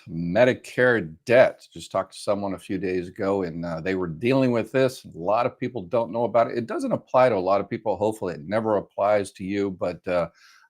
Medicare debt. Just talked to someone a few days ago, and they were dealing with this. A lot of people don't know about it. It doesn't apply to a lot of people. Hopefully, it never applies to you, but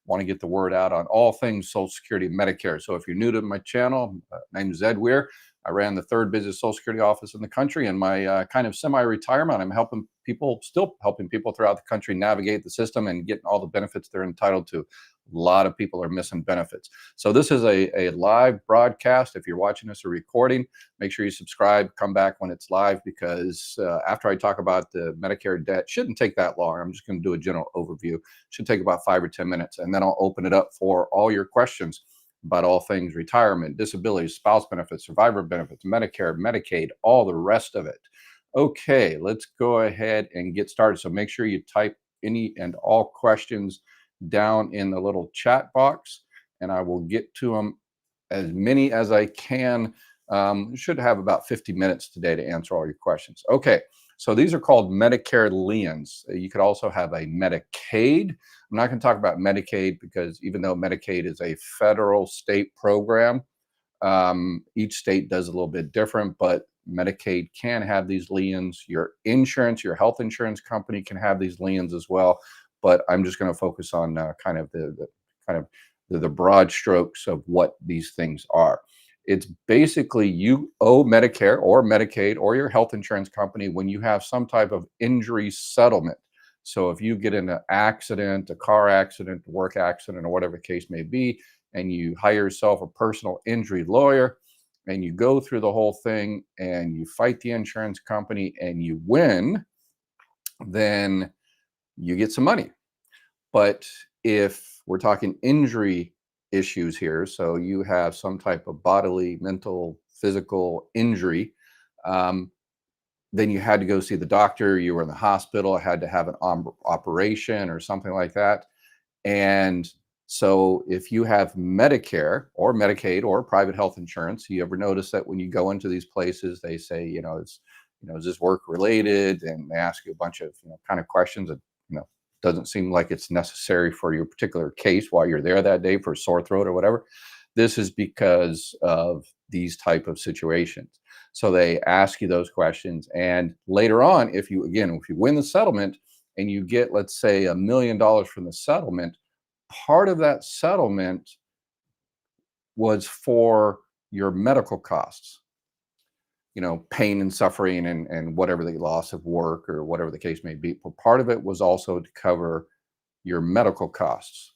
want to get the word out on all things Social Security and Medicare. So, if you're new to my channel, my name is Weir. I ran the third busiest Social Security office in the country. In my kind of semi-retirement, I'm helping people, still helping people throughout the country navigate the system and get all the benefits they're entitled to. A lot of people are missing benefits. So this is a live broadcast. If you're watching this or recording, make sure you subscribe, come back when it's live, because after I talk about the Medicare debt, shouldn't take that long. I'm just going to do a general overview. Should take about 5 or 10 minutes, and then I'll open it up for all your questions about all things retirement, disabilities, spouse benefits, survivor benefits, Medicare, Medicaid, all the rest of it. Okay, let's go ahead and get started. So make sure you type any and all questions down in the little chat box, and I will get to them as many as I can. Should have about 50 minutes today to answer all your questions. Okay, so these are called Medicare liens. You could also have a Medicaid. I'm not going to talk about Medicaid because even though Medicaid is a federal state program, each state does a little bit different, but Medicaid can have these liens. Your insurance, your health insurance company can have these liens as well. But I'm just going to focus on kind of the broad strokes of what these things are. It's basically you owe Medicare or Medicaid or your health insurance company when you have some type of injury settlement. So if you get in an accident, a car accident, a work accident, or whatever the case may be, and you hire yourself a personal injury lawyer and you go through the whole thing and you fight the insurance company and you win, then you get some money. But if we're talking injury issues here, so you have some type of bodily, mental, physical injury, then you had to go see the doctor, you were in the hospital, had to have an operation or something like that. And so if you have Medicare or Medicaid or private health insurance, you ever notice that when you go into these places, they say, is this work related? And they ask you a bunch of, kind of questions that, doesn't seem like it's necessary for your particular case while you're there that day for a sore throat or whatever. This is because of these type of situations. So they ask you those questions. And later on, if you win the settlement and you get, let's say, $1 million from the settlement, part of that settlement was for your medical costs, pain and suffering and whatever the loss of work or whatever the case may be. But part of it was also to cover your medical costs.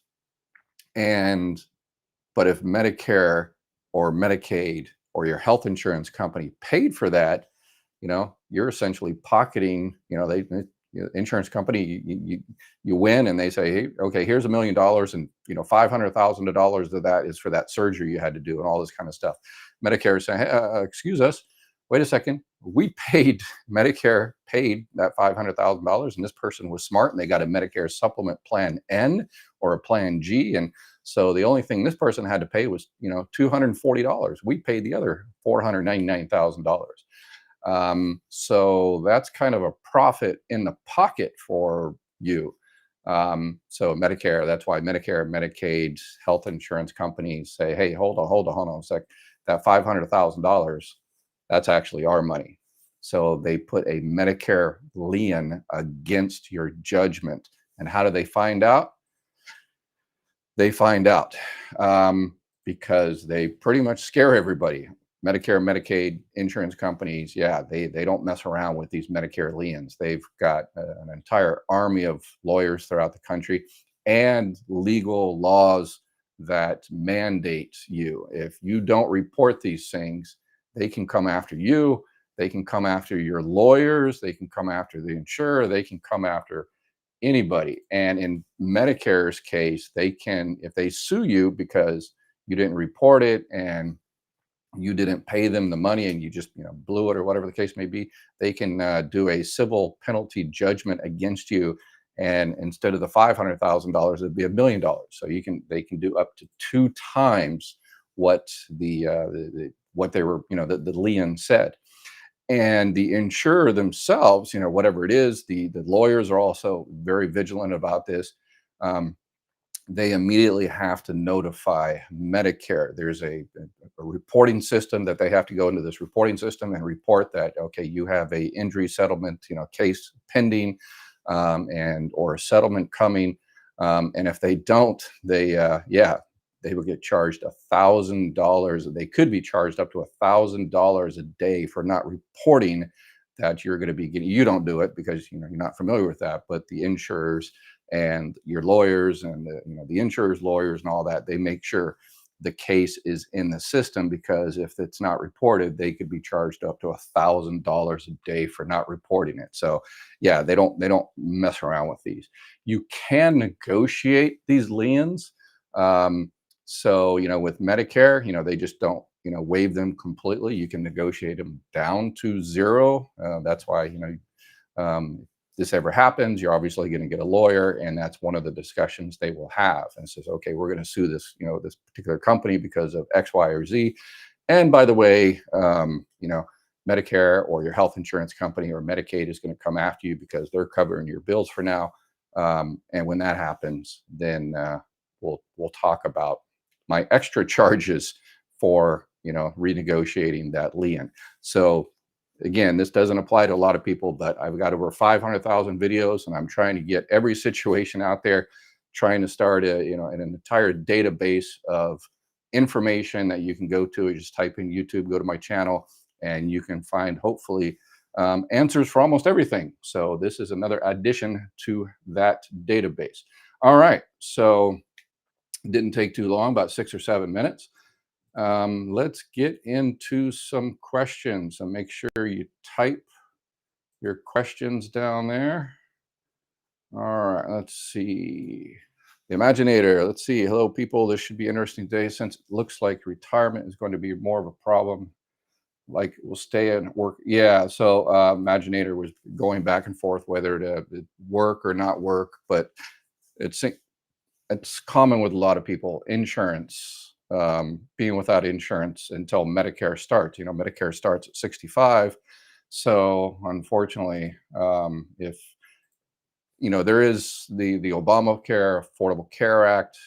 But if Medicare or Medicaid or your health insurance company paid for that, you're essentially pocketing, insurance company, you win and they say, hey, okay, here's $1 million and $500,000 of that is for that surgery you had to do and all this kind of stuff. Medicare is saying, hey, excuse us, wait a second, Medicare paid that $500,000 and this person was smart and they got a Medicare supplement plan N or a plan G. And so the only thing this person had to pay was, $240. We paid the other $499,000. So that's kind of a profit in the pocket for you. So Medicare, that's why Medicare, Medicaid, health insurance companies say, hey, hold on a sec. That $500,000, that's actually our money. So they put a Medicare lien against your judgment. And how do they find out? They find out because they pretty much scare everybody. Medicare, Medicaid, insurance companies, they don't mess around with these Medicare liens. They've got an entire army of lawyers throughout the country and legal laws that mandate you. If you don't report these things, they can come after you. They can come after your lawyers. They can come after the insurer. They can come after anybody. And in Medicare's case, they can, if they sue you because you didn't report it and you didn't pay them the money and you just blew it or whatever the case may be, they can do a civil penalty judgment against you. And instead of the $500,000, it'd be $1 million. So they can do up to 2 times what what they were, the lien said. And the insurer themselves, whatever it is, the lawyers are also very vigilant about this. they immediately have to notify Medicare. There's a reporting system that they have to go into this reporting system and report that, okay, you have a injury settlement, case pending, and or a settlement coming. And if they don't, they will get charged $1,000. They could be charged up to $1,000 a day for not reporting that you're going to be getting. You don't do it because you're not familiar with that, but the insurers and your lawyers and the insurers lawyers and all that, they make sure the case is in the system, because if it's not reported, they could be charged up to $1,000 a day for not reporting it. So yeah, they don't mess around with these. You can negotiate these liens. So with Medicare, they just don't waive them completely. You can negotiate them down to zero. That's why this ever happens, you're obviously going to get a lawyer, and that's one of the discussions they will have. And says, okay, we're going to sue this particular company because of X, Y, or Z. And by the way, Medicare or your health insurance company or Medicaid is going to come after you because they're covering your bills for now. And when that happens, then we'll talk about my extra charges for renegotiating that lien. So again, this doesn't apply to a lot of people, but I've got over 500,000 videos, and I'm trying to get every situation out there, trying to start an entire database of information that you can go to. You just type in YouTube, go to my channel, and you can find hopefully answers for almost everything. So this is another addition to that database. All right, so it didn't take too long, about 6 or 7 minutes. Let's get into some questions, and make sure you type your questions down there. All right, let's see. The Imaginator, let's see. Hello, people. This should be an interesting day since it looks like retirement is going to be more of a problem. Like, we'll stay and work. Yeah, so Imaginator was going back and forth whether to work or not work, but it's it's common with a lot of people. Insurance, being without insurance until Medicare starts. Medicare starts at 65. So unfortunately, if there is the Obamacare Affordable Care Act,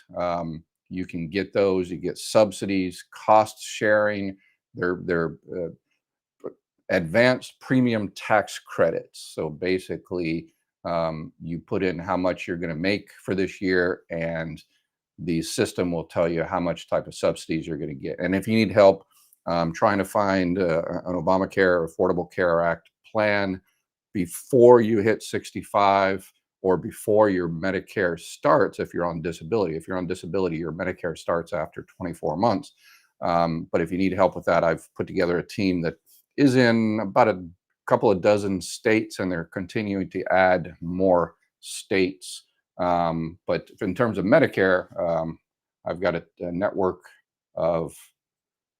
you can get those. You get subsidies, cost sharing. They're advanced premium tax credits. So basically, you put in how much you're going to make for this year, and the system will tell you how much type of subsidies you're going to get. And if you need help trying to find an Obamacare Affordable Care Act plan before you hit 65, or before your Medicare starts, if you're on disability. If you're on disability, your Medicare starts after 24 months. But if you need help with that, I've put together a team that is in about a couple of dozen states, and they're continuing to add more states. But in terms of Medicare, I've got a network of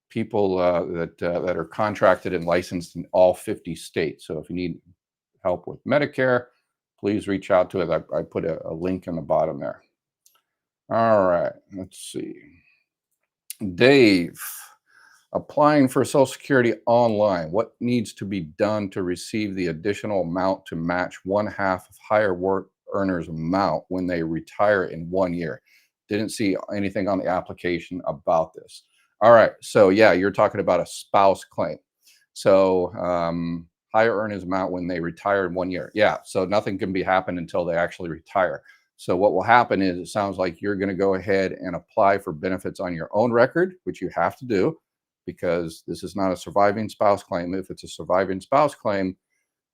people that are contracted and licensed in all 50 states. So if you need help with Medicare, please reach out to it. I put a link in the bottom there. All right, let's see. Dave, applying for Social Security online, what needs to be done to receive the additional amount to match one half of higher work earners amount when they retire in 1 year? Didn't see anything on the application about this. All right, so yeah, you're talking about a spouse claim. So higher earners amount when they retire in 1 year. Yeah, so nothing can be happened until they actually retire. So what will happen is, it sounds like you're going to go ahead and apply for benefits on your own record, which you have to do, because this is not a surviving spouse claim. If it's a surviving spouse claim,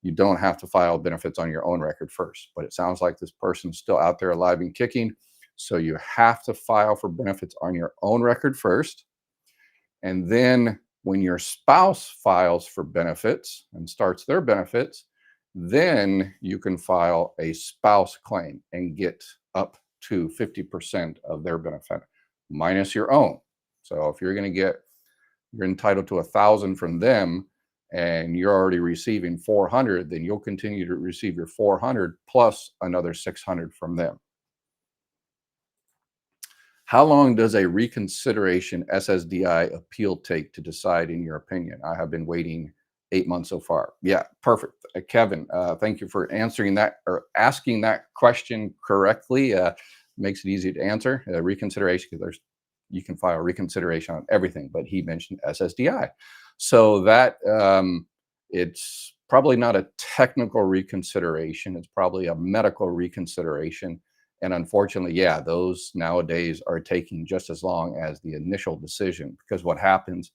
you don't have to file benefits on your own record first. But it sounds like this person's still out there alive and kicking. So you have to file for benefits on your own record first. And then when your spouse files for benefits and starts their benefits, then you can file a spouse claim and get up to 50% of their benefit minus your own. So if you're entitled to 1,000 from them, and you're already receiving 400, then you'll continue to receive your 400 plus another 600 from them. How long does a reconsideration SSDI appeal take to decide, in your opinion? I have been waiting 8 months so far. Yeah, perfect. Kevin, thank you for answering that, or asking that question correctly. makes it easy to answer. Reconsideration, because you can file reconsideration on everything, but he mentioned SSDI. So that it's probably not a technical reconsideration. It's probably a medical reconsideration. And unfortunately, yeah, those nowadays are taking just as long as the initial decision, because what happens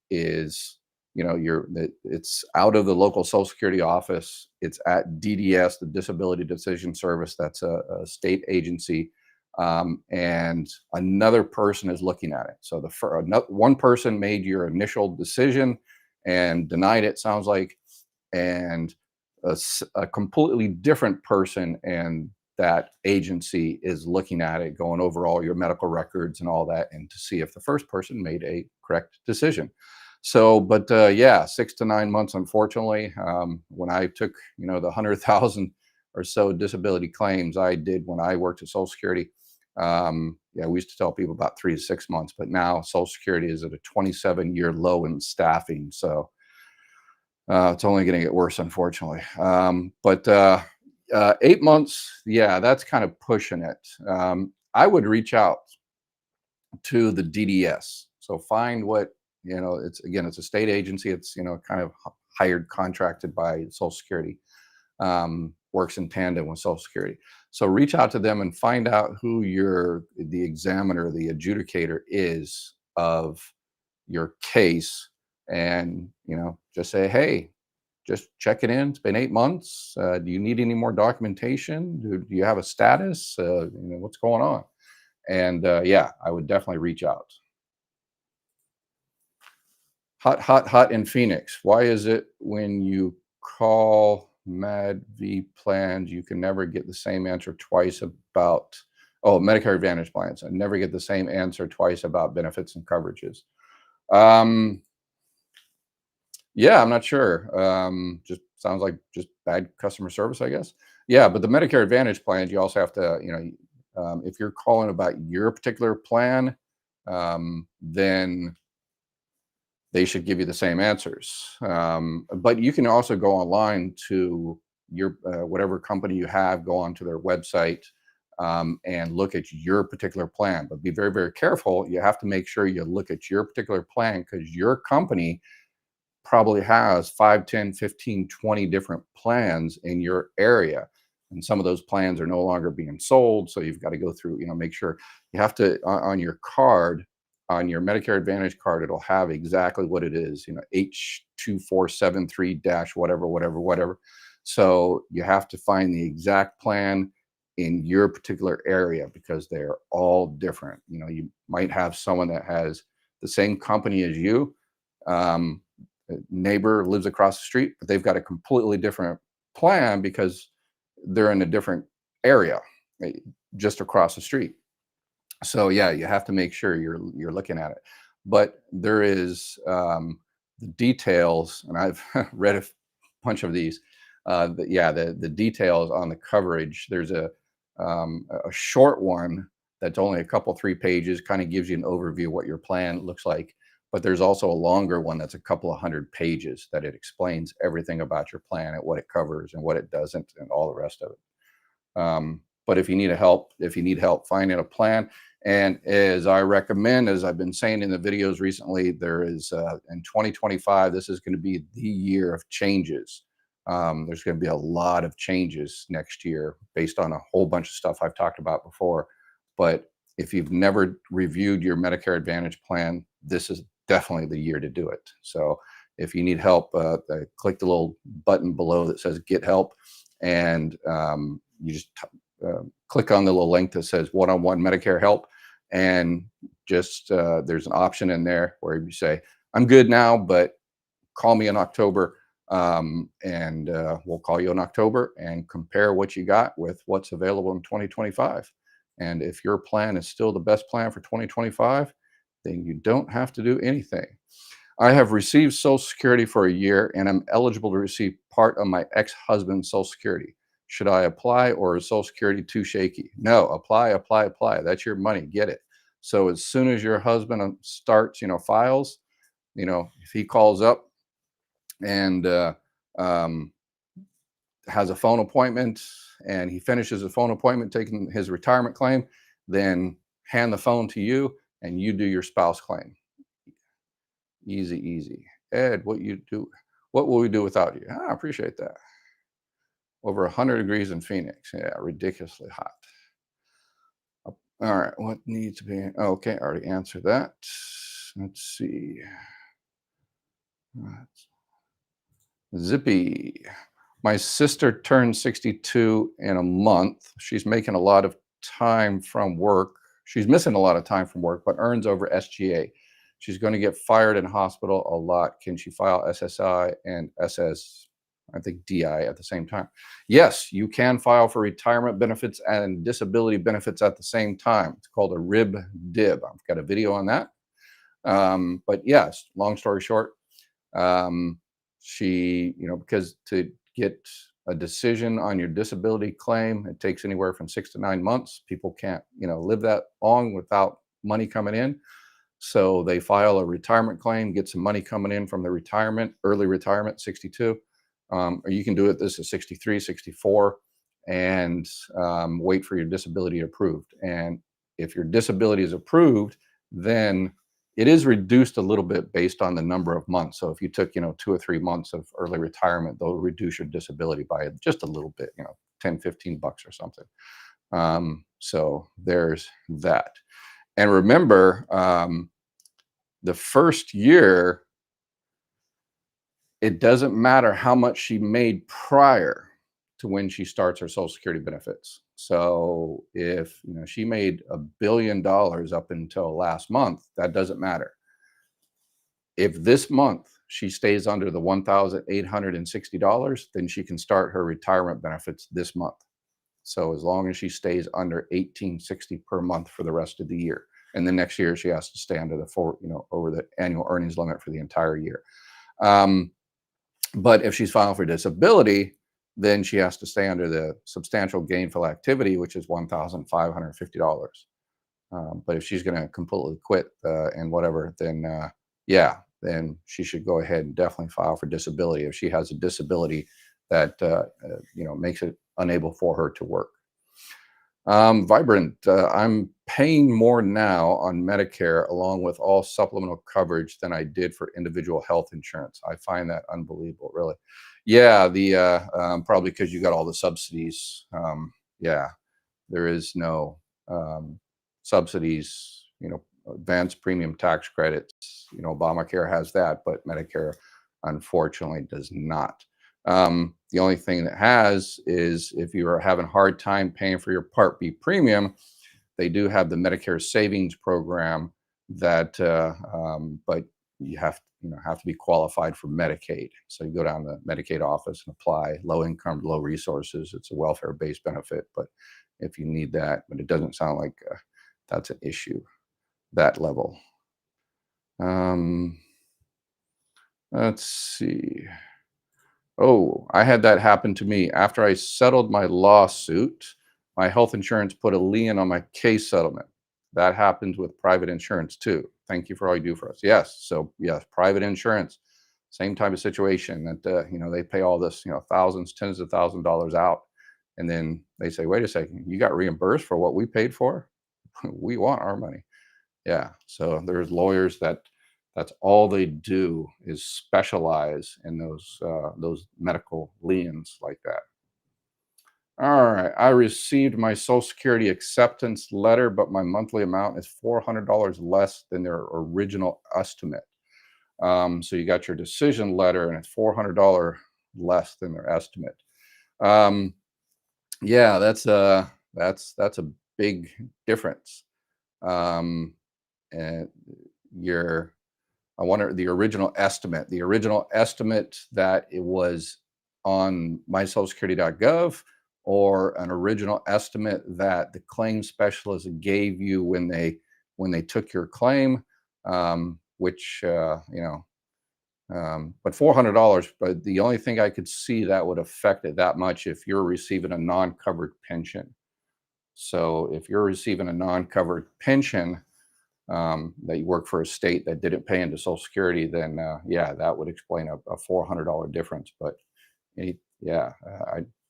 is, it's out of the local social security office. It's at DDS, the Disability Decision Service. That's a state agency. And another person is looking at it. So one person made your initial decision and denied it, sounds like, and a completely different person and that agency is looking at it, going over all your medical records and all that, and to see if the first person made a correct decision. So, but yeah, 6 to 9 months, unfortunately. When I took, the 100,000 or so disability claims I did when I worked at Social Security, yeah, we used to tell people about 3 to 6 months, but now Social Security is at a 27-year low in staffing. So it's only going to get worse, unfortunately. But 8 months, yeah, that's kind of pushing it. I would reach out to the DDS. So find what, it's a state agency. It's, kind of hired, contracted by Social Security, works in tandem with Social Security. So reach out to them and find out who the examiner, the adjudicator is of your case. And, just say, hey, just check it in. It's been 8 months. Do you need any more documentation? Do you have a status? What's going on? And yeah, I would definitely reach out. Hot, hot, hot in Phoenix. Why is it when you call MAD-V plans, you can never get the same answer twice about, Medicare Advantage plans? I never get the same answer twice about benefits and coverages. Yeah, I'm not sure. Just sounds like just bad customer service, I guess. Yeah, but the Medicare Advantage plans, you also have to, if you're calling about your particular plan, then they should give you the same answers. But you can also go online to your whatever company you have, go onto their website, and look at your particular plan. But be very, very careful. You have to make sure you look at your particular plan, because your company probably has 5, 10, 15, 20 different plans in your area. And some of those plans are no longer being sold. So you've got to go through, make sure you have to, on your card, on your Medicare Advantage card, it'll have exactly what it is, H2473 dash whatever, whatever, whatever. So you have to find the exact plan in your particular area, because they're all different. You might have someone that has the same company as you. Neighbor lives across the street, but they've got a completely different plan because they're in a different area, just across the street. So yeah, you have to make sure you're looking at it. But there is the details, and I've read a bunch of these. The details on the coverage. There's a short one that's only a couple, 3 pages, kind of gives you an overview of what your plan looks like. But there's also a longer one that's a couple of 100 pages that it explains everything about your plan and what it covers and what it doesn't and all the rest of it. But if you need help finding a plan, and as I recommend, as I've been saying in the videos recently, there is in 2025, this is going to be the year of changes. There's going to be a lot of changes next year based on a whole bunch of stuff I've talked about before. But if you've never reviewed your Medicare Advantage plan, this is definitely the year to do it. So if you need help, click the little button below that says get help, and you just click on the little link that says one-on-one Medicare help, and just there's an option in there where you say, I'm good now, but call me in October, and we'll call you in October and compare what you got with what's available in 2025. And if your plan is still the best plan for 2025, then you don't have to do anything. I have received Social Security for a year, and I'm eligible to receive part of my ex-husband's Social Security. Should I apply, or is Social Security too shaky? No, apply, apply, apply. That's your money. Get it. So as soon as your husband starts, files, if he calls up and has a phone appointment and he finishes his phone appointment taking his retirement claim, then hand the phone to you and you do your spouse claim. Easy, easy. Ed, what will we do without you? I appreciate that. Over 100 degrees in Phoenix. Yeah, ridiculously hot. All right, what needs to be? Okay, I already answered that. Let's see. Zippy. My sister turned 62 in a month. She's making a lot of time from work. She's missing a lot of time from work, but earns over SGA. She's going to get fired in hospital a lot. Can she file SSI and I think DI at the same time? Yes, you can file for retirement benefits and disability benefits at the same time. It's called a rib dib. I've got a video on that. But yes, long story short, she, because to get a decision on your disability claim, it takes anywhere from 6 to 9 months. People can't, live that long without money coming in. So they file a retirement claim, get some money coming in from the early retirement, 62. Or you can do it, this is 63, 64, and wait for your disability approved. And if your disability is approved, then it is reduced a little bit based on the number of months. So if you took, 2 or 3 months of early retirement, they'll reduce your disability by just a little bit, 10, $15 or something. So there's that. And remember, the first year, it doesn't matter how much she made prior to when she starts her Social Security benefits. So if she made $1 billion up until last month, that doesn't matter. If this month she stays under the $1,860, then she can start her retirement benefits this month. So as long as she stays under $1,860 per month for the rest of the year, and the next year she has to stay under over the annual earnings limit for the entire year. But if she's filing for disability, then she has to stay under the substantial gainful activity, which is $1,550. But if she's going to completely quit and whatever, then then she should go ahead and definitely file for disability if she has a disability that makes it unable for her to work. Vibrant, I'm paying more now on Medicare along with all supplemental coverage than I did for individual health insurance. I find that unbelievable, really. Yeah, probably because you got all the subsidies. Yeah, there is no subsidies, advanced premium tax credits. Obamacare has that, but Medicare unfortunately does not. The only thing that has is if you are having a hard time paying for your Part B premium, they do have the Medicare Savings Program that, but you have to be qualified for Medicaid. So you go down to the Medicaid office and apply. Low income, low resources. It's a welfare-based benefit, but if you need that, but it doesn't sound like that's an issue, that level. Let's see. Oh, I had that happen to me. After I settled my lawsuit, my health insurance put a lien on my case settlement. That happens with private insurance too. Thank you for all you do for us. Yes. So yes, private insurance, same type of situation that, they pay all this, thousands, tens of thousands of dollars out. And then they say, wait a second, you got reimbursed for what we paid for? We want our money. Yeah. So there's lawyers that's all they do is specialize in those medical liens like that. All right. I received my Social Security acceptance letter, but my monthly amount is $400 less than their original estimate. So you got your decision letter, and it's $400 less than their estimate. Yeah, that's a big difference. And I wonder the original estimate that it was on mysocialsecurity.gov, or an original estimate that the claim specialist gave you when they took your claim, which but $400. But the only thing I could see that would affect it that much if you're receiving a non-covered pension. So if you're receiving a non-covered pension, that you work for a state that didn't pay into Social Security, then yeah, that would explain a $400 difference. But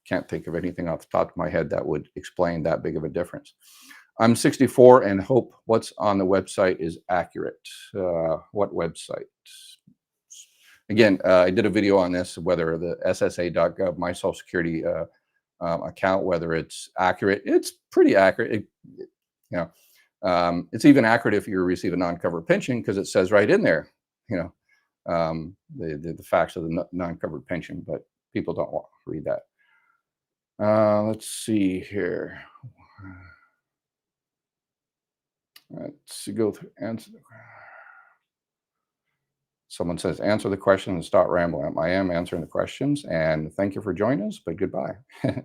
can't think of anything off the top of my head that would explain that big of a difference. I'm 64 and hope what's on the website is accurate. What website? Again, I did a video on this, whether the ssa.gov, my social security account, whether it's accurate. It's pretty accurate. You know, it's even accurate if you receive a non-covered pension, because it says right in there, you know, the facts of the non-covered pension, but people don't want to read that. Let's see here. Let's go through answer. Someone says, answer the question and stop rambling. I am answering the questions, and thank you for joining us, but goodbye.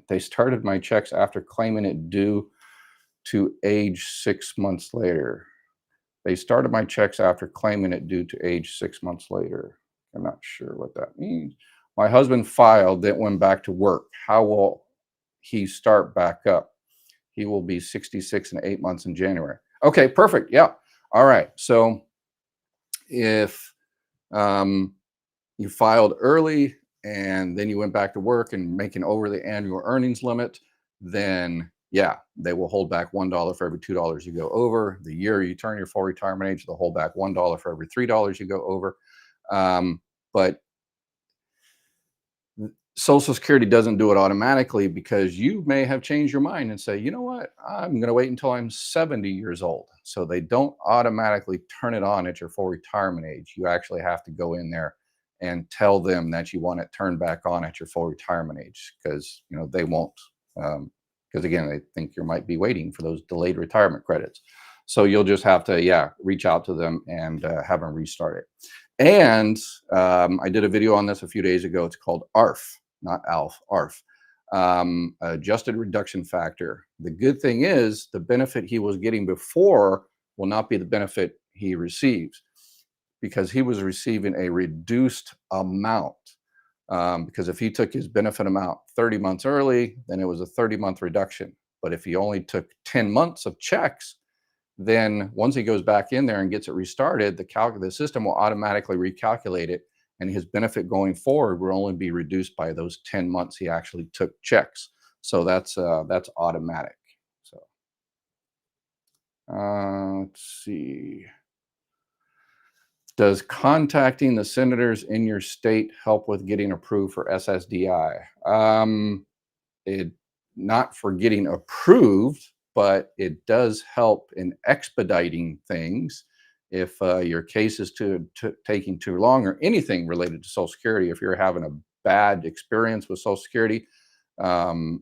They started my checks after claiming it due to age 6 months later. They started my checks after claiming it due to age 6 months later. I'm not sure what that means. My husband filed, then went back to work. How will he start back up? He will be 66 and 8 months in January. Okay, perfect. Yeah. All right. So if you filed early and then you went back to work and making over the annual earnings limit, then yeah, they will hold back $1 for every $2 you go over. The year you turn your full retirement age, they'll hold back $1 for every $3 you go over. But Social Security doesn't do it automatically, because you may have changed your mind and say, you know what, I'm going to wait until I'm 70 years old. So they don't automatically turn it on at your full retirement age. You actually have to go in there and tell them that you want it turned back on at your full retirement age, because they won't. Because again, they think you might be waiting for those delayed retirement credits. So you'll just have to, reach out to them and have them restart it. And I did a video on this a few days ago. It's called ARF, not ALF, ARF, adjusted reduction factor. The good thing is the benefit he was getting before will not be the benefit he receives, because he was receiving a reduced amount. Because if he took his benefit amount 30 months early, then it was a 30-month reduction. But if he only took 10 months of checks, then once he goes back in there and gets it restarted, the system will automatically recalculate it, and his benefit going forward will only be reduced by those 10 months he actually took checks. So that's automatic. So let's see. Does contacting the senators in your state help with getting approved for SSDI? It not for getting approved, but it does help in expediting things. If your case is taking too long, or anything related to Social Security, if you're having a bad experience with Social Security, and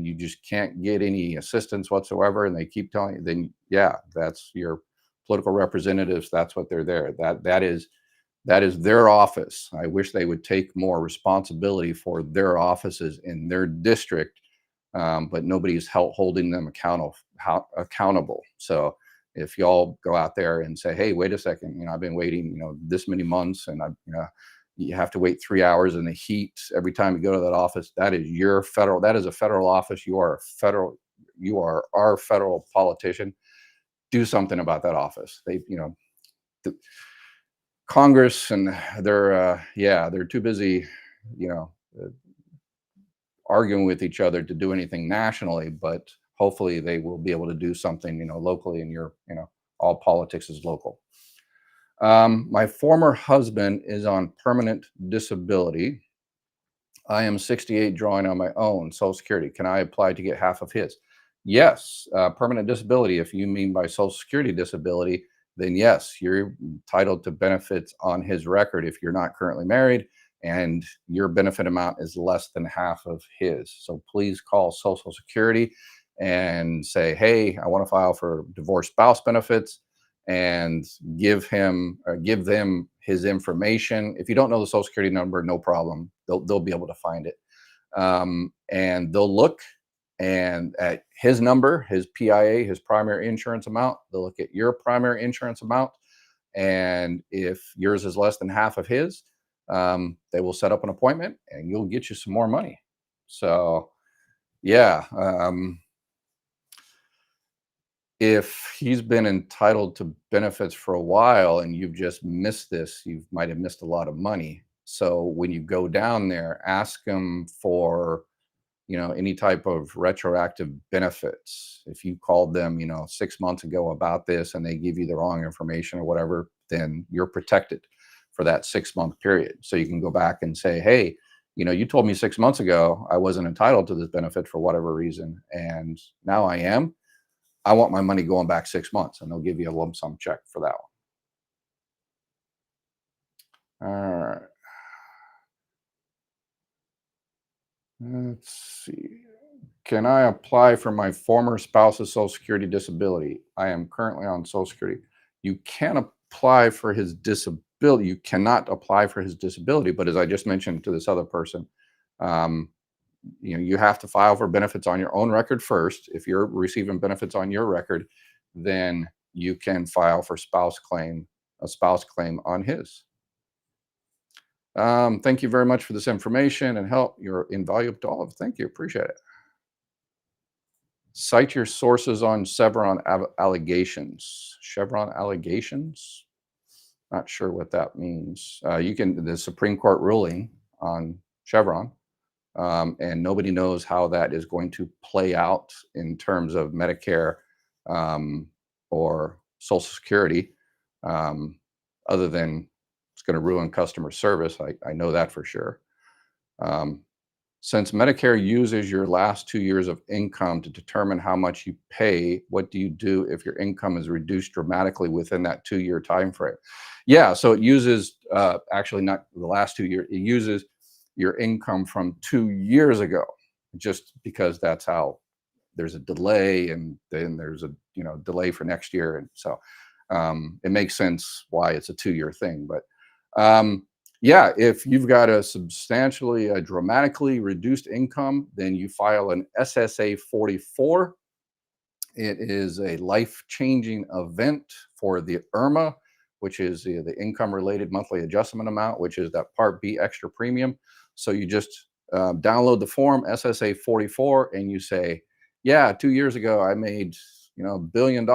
you just can't get any assistance whatsoever, and they keep telling you, then that's your political representatives. That's what they're there. That is their office. I wish they would take more responsibility for their offices in their district, but nobody's holding them accountable. So if y'all go out there and say, hey, wait a second, I've been waiting, this many months, and you have to wait 3 hours in the heat every time you go to that office. That is a federal office. You are our federal politician. Do something about that office. The Congress, and they're too busy, arguing with each other to do anything nationally, but hopefully they will be able to do something, locally, and all politics is local. My former husband is on permanent disability. I am 68, drawing on my own Social Security. Can I apply to get half of his? Yes, permanent disability. If you mean by Social Security disability, then yes, you're entitled to benefits on his record if you're not currently married and your benefit amount is less than half of his. So please call Social Security and say, hey, I want to file for divorced spouse benefits, and give them his information. If you don't know the Social Security number, no problem. They'll be able to find it. And they'll look and at his number, his PIA, his primary insurance amount. They'll look at your primary insurance amount. And if yours is less than half of his, they will set up an appointment and you'll get you some more money. So if he's been entitled to benefits for a while and you've just missed this, you might have missed a lot of money. So when you go down there, ask him for any type of retroactive benefits. If you called them, 6 months ago about this and they give you the wrong information or whatever, then you're protected for that 6 month period. So you can go back and say, hey, you told me 6 months ago I wasn't entitled to this benefit for whatever reason, and now I am. I want my money going back 6 months, and they'll give you a lump sum check for that one. All right. Let's see. Can I apply for my former spouse's Social Security disability? I am currently on Social Security. You can apply for his disability. You cannot apply for his disability, but as I just mentioned to this other person, um, you have to file for benefits on your own record first. If you're receiving benefits on your record, then you can file for a spouse claim on his. Thank you very much for this information and help. You're invaluable to all of. Thank you. Appreciate it. Cite your sources on Chevron allegations. Chevron allegations? Not sure what that means. The Supreme Court ruling on Chevron, and nobody knows how that is going to play out in terms of Medicare or Social Security, other than it's going to ruin customer service. I know that for sure. Since Medicare uses your last 2 years of income to determine how much you pay, what do you do if your income is reduced dramatically within that 2-year time frame? Yeah, so it uses actually not the last 2 years. It uses your income from 2 years ago, just because that's how there's a delay, and then there's a delay for next year, and so it makes sense why it's a 2-year thing. But yeah, if you've got a substantially, dramatically reduced income, then you file an SSA 44. It is a life-changing event for the IRMA, which is the income-related monthly adjustment amount, which is that Part B extra premium. So you just download the form SSA 44, and you say, yeah, 2 years ago I made $1 billion,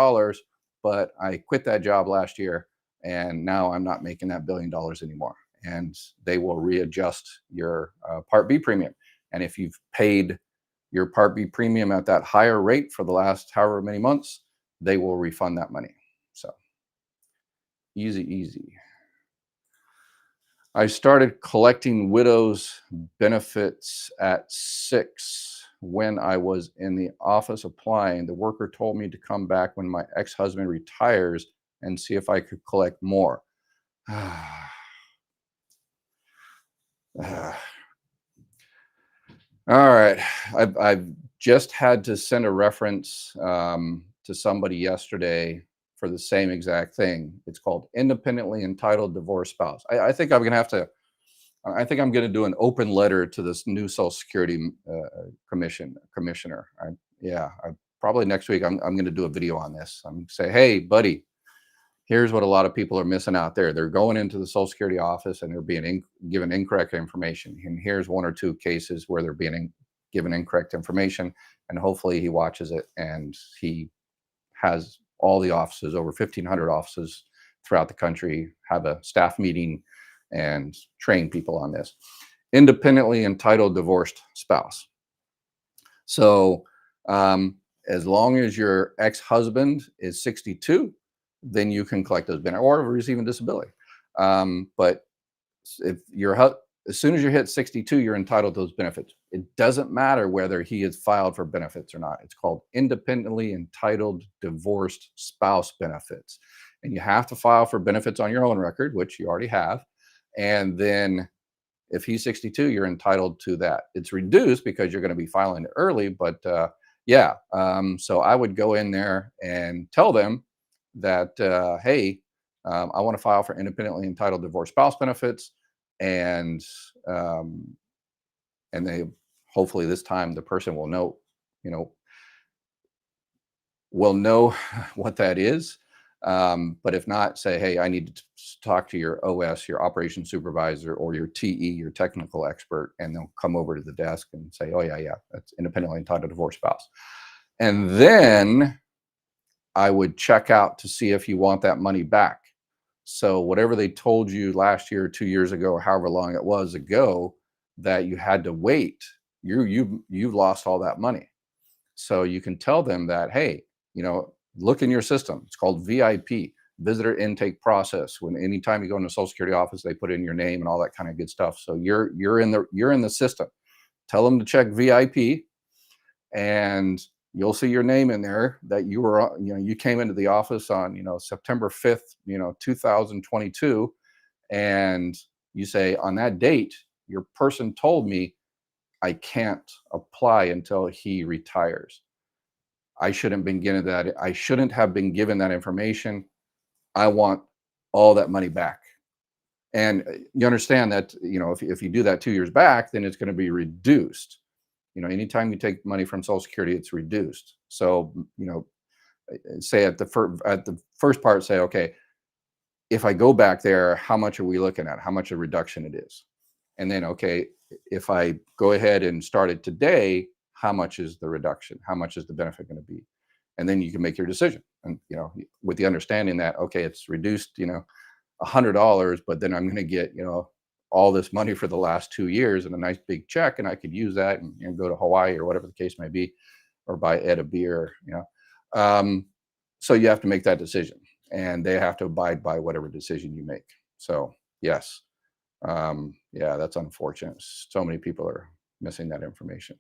but I quit that job last year, and now I'm not making that $1 billion anymore. And they will readjust your Part B premium. And if you've paid your Part B premium at that higher rate for the last however many months, they will refund that money. So easy, easy. I started collecting widows benefits at 6. When I was in the office applying, the worker told me to come back when my ex-husband retires and see if I could collect more. All right. I've just had to send a reference to somebody yesterday for the same exact thing. It's called independently entitled divorced spouse. I think I'm going to do an open letter to this new Social Security commissioner. Probably next week I'm going to do a video on this. I'm going to say, hey, buddy, here's what a lot of people are missing out there. They're going into the Social Security office and they're being given incorrect information. And here's 1 or 2 cases where they're being given incorrect information. And hopefully he watches it, and he has all the offices, over 1,500 offices throughout the country, have a staff meeting and train people on this. Independently entitled divorced spouse. So as long as your ex-husband is 62, then you can collect those benefits or receiving disability. But if as soon as you hit 62, you're entitled to those benefits. It doesn't matter whether he has filed for benefits or not. It's called independently entitled divorced spouse benefits. And you have to file for benefits on your own record, which you already have. And then if he's 62, you're entitled to that. It's reduced because you're going to be filing it early, but yeah. So I would go in there and tell them that, hey, I want to file for independently entitled divorced spouse benefits, and they hopefully this time the person will know what that is. But if not, say, hey, I need to talk to your OS, your operations supervisor, or your TE, your technical expert, and they'll come over to the desk and say, oh yeah, that's independently entitled divorced spouse. And then I would check out to see if you want that money back. So whatever they told you last year, 2 years ago, or however long it was ago that you had to wait, you've lost all that money. So you can tell them that, hey, look in your system. It's called VIP, visitor intake process. When anytime you go in the Social Security office, they put in your name and all that kind of good stuff. So you're in the system. Tell them to check VIP, and you'll see your name in there that you were, you came into the office on, September 5th, 2022, and you say, on that date, your person told me I can't apply until he retires. I shouldn't have been given that information. I want all that money back. And you understand that, if you do that 2 years back, then it's going to be reduced. Anytime you take money from Social Security, it's reduced. So, say at the first part, say, okay, if I go back there, how much are we looking at? How much a reduction it is? And then, okay, if I go ahead and start it today, how much is the reduction? How much is the benefit going to be? And then you can make your decision. And, with the understanding that, okay, it's reduced, $100, but then I'm going to get, all this money for the last 2 years and a nice big check, and I could use that and go to Hawaii or whatever the case may be, or buy Ed a beer, so you have to make that decision, and they have to abide by whatever decision you make. So yes, yeah, that's unfortunate. So many people are missing that information.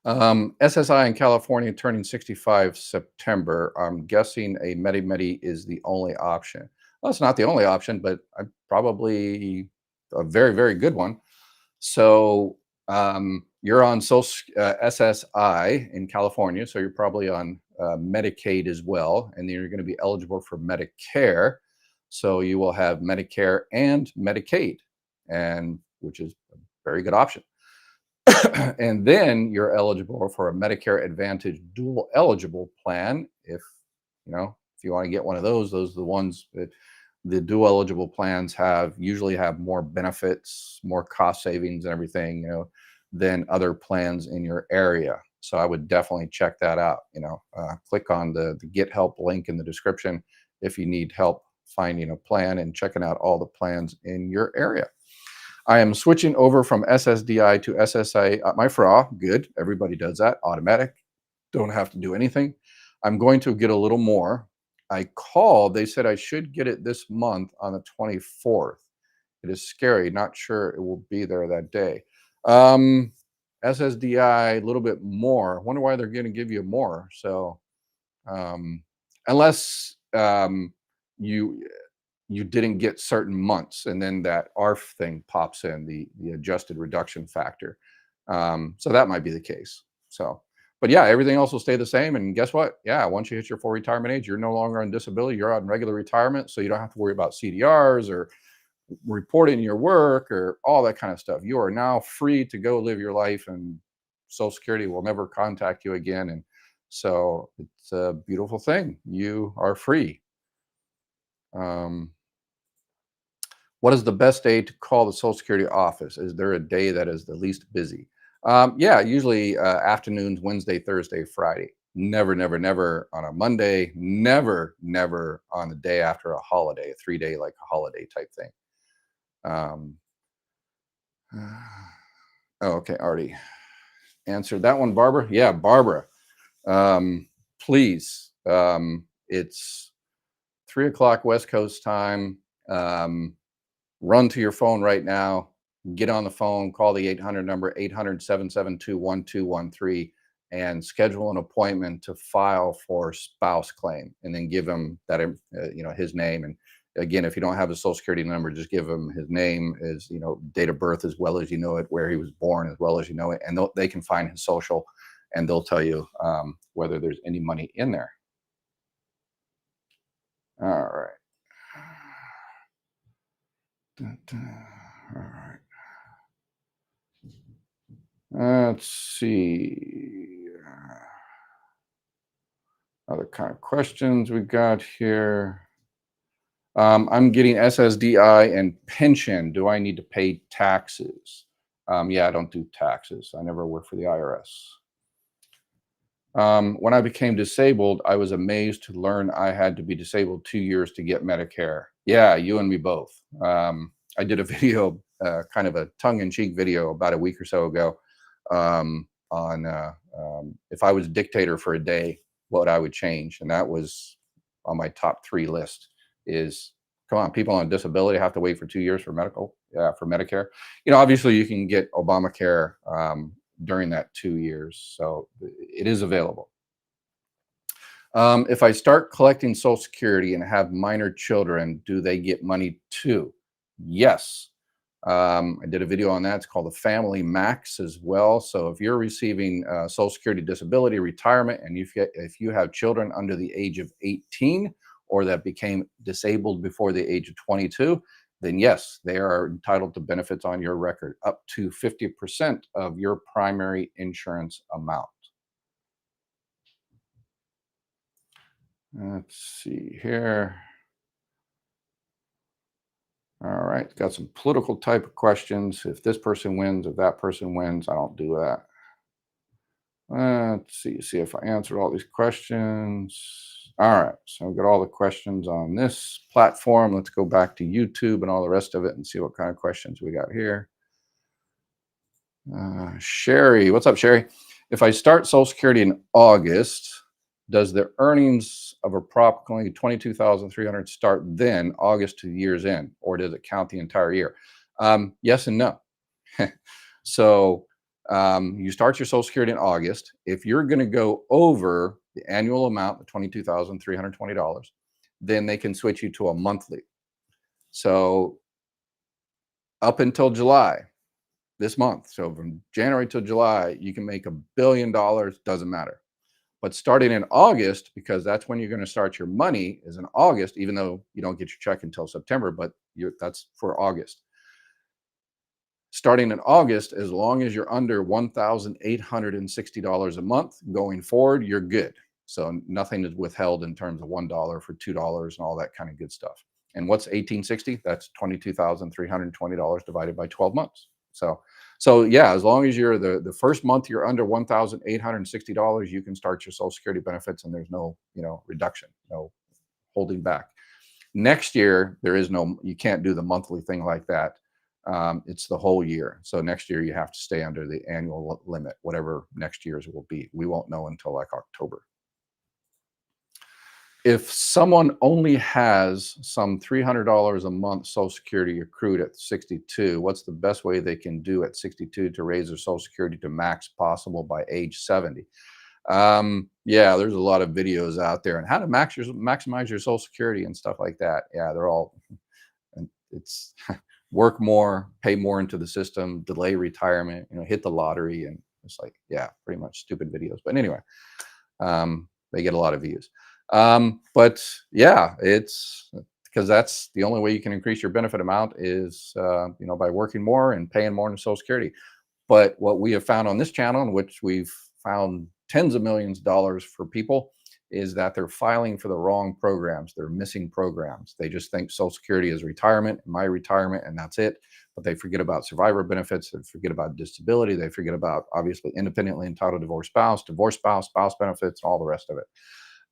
SSI in California turning 65 September. I'm guessing a Medi is the only option. Well, it's not the only option, but probably a very, very good one. So you're on SSI in California, so you're probably on Medicaid as well, and then you're going to be eligible for Medicare. So you will have Medicare and Medicaid, and which is a very good option. And then you're eligible for a Medicare Advantage dual eligible plan. If you want to get one of those are the ones that the dual eligible plans usually have more benefits, more cost savings and everything, than other plans in your area. So I would definitely check that out. Click on the Get Help link in the description if you need help finding a plan and checking out all the plans in your area. I am switching over from SSDI to SSI at my FRA. Good. Everybody does that. Automatic. Don't have to do anything. I'm going to get a little more. I called. They said I should get it this month on the 24th. It is scary. Not sure it will be there that day. SSDI, a little bit more. Wonder why they're going to give you more. So unless you didn't get certain months, and then that ARF thing pops in, the adjusted reduction factor. So that might be the case. So, but yeah, everything else will stay the same. And guess what? Yeah, once you hit your full retirement age, you're no longer on disability. You're on regular retirement, so you don't have to worry about CDRs or reporting your work or all that kind of stuff. You are now free to go live your life, and Social Security will never contact you again. And so it's a beautiful thing. You are free. What is the best day to call the Social Security office? Is there a day that is the least busy? Yeah, usually afternoons, Wednesday, Thursday, Friday. Never, never, never on a Monday. Never, never on the day after a holiday, a 3-day like a holiday type thing. Oh, okay, already answered that one, Barbara. Yeah, Barbara. Please. It's 3 o'clock West Coast time. Run to your phone right now, get on the phone, call the 800 number, 800-772-1213, and schedule an appointment to file for spouse claim, and then give him that, his name. And again, if you don't have a Social Security number, just give him his name, his, date of birth as well as you know it, where he was born as well as you know it, and they can find his social, and they'll tell you whether there's any money in there. All right. All right. Let's see. Other kind of questions we got here. I'm getting SSDI and pension. Do I need to pay taxes? Yeah, I don't do taxes. I never worked for the IRS. When I became disabled, I was amazed to learn I had to be disabled 2 years to get Medicare. Yeah, you and me both. I did a video kind of a tongue-in-cheek video about a week or so ago on if I was dictator for a day, what I would change, and that was on my top 3 list. Is come on, people on disability have to wait for 2 years for medical, yeah, for Medicare. Obviously you can get Obamacare during that 2 years, so it is available. If I start collecting Social Security and have minor children, do they get money too? Yes. I did a video on that. It's called the Family Max as well. So if you're receiving Social Security, disability, retirement, and if you have children under the age of 18 or that became disabled before the age of 22, then yes, they are entitled to benefits on your record up to 50% of your primary insurance amount. Let's see here. All right, got some political type of questions. If this person wins, if that person wins, I don't do that. Let's see if I answered all these questions. All right, so I've got all the questions on this platform. Let's go back to YouTube and all the rest of it and see what kind of questions we got here. Sherry, what's up, Sherry? If I start Social Security in August, does the earnings of approximately $22,300 start then, August to the year's end, or does it count the entire year? Yes and no. So you start your Social Security in August. If you're going to go over the annual amount of $22,320, then they can switch you to a monthly. So up until July, this month, so from January till July, you can make $1 billion, doesn't matter. But starting in August, because that's when you're going to start your money, is in August, even though you don't get your check until September, but that's for August. Starting in August, as long as you're under $1,860 a month going forward, you're good. So nothing is withheld in terms of $1 for $2 and all that kind of good stuff. And what's 1860? That's $22,320 divided by 12 months. So yeah, as long as you're the first month you're under $1,860, you can start your Social Security benefits, and there's no reduction, no holding back. Next year you can't do the monthly thing like that. It's the whole year. So next year you have to stay under the annual limit, whatever next year's will be. We won't know until like October. If someone only has some $300 a month Social Security accrued at 62, what's the best way they can do at 62 to raise their Social Security to max possible by age 70? Yeah, there's a lot of videos out there on how to maximize your Social Security and stuff like that. Yeah, they're all, it's work more, pay more into the system, delay retirement, hit the lottery, and it's like, yeah, pretty much stupid videos. But anyway, they get a lot of views. But yeah, it's because that's the only way you can increase your benefit amount is, by working more and paying more in Social Security. But what we have found on this channel, in which we've found tens of millions of dollars for people, is that they're filing for the wrong programs. They're missing programs. They just think Social Security is retirement, my retirement, and that's it. But they forget about survivor benefits. They forget about disability. They forget about, obviously, independently entitled divorce spouse benefits, and all the rest of it.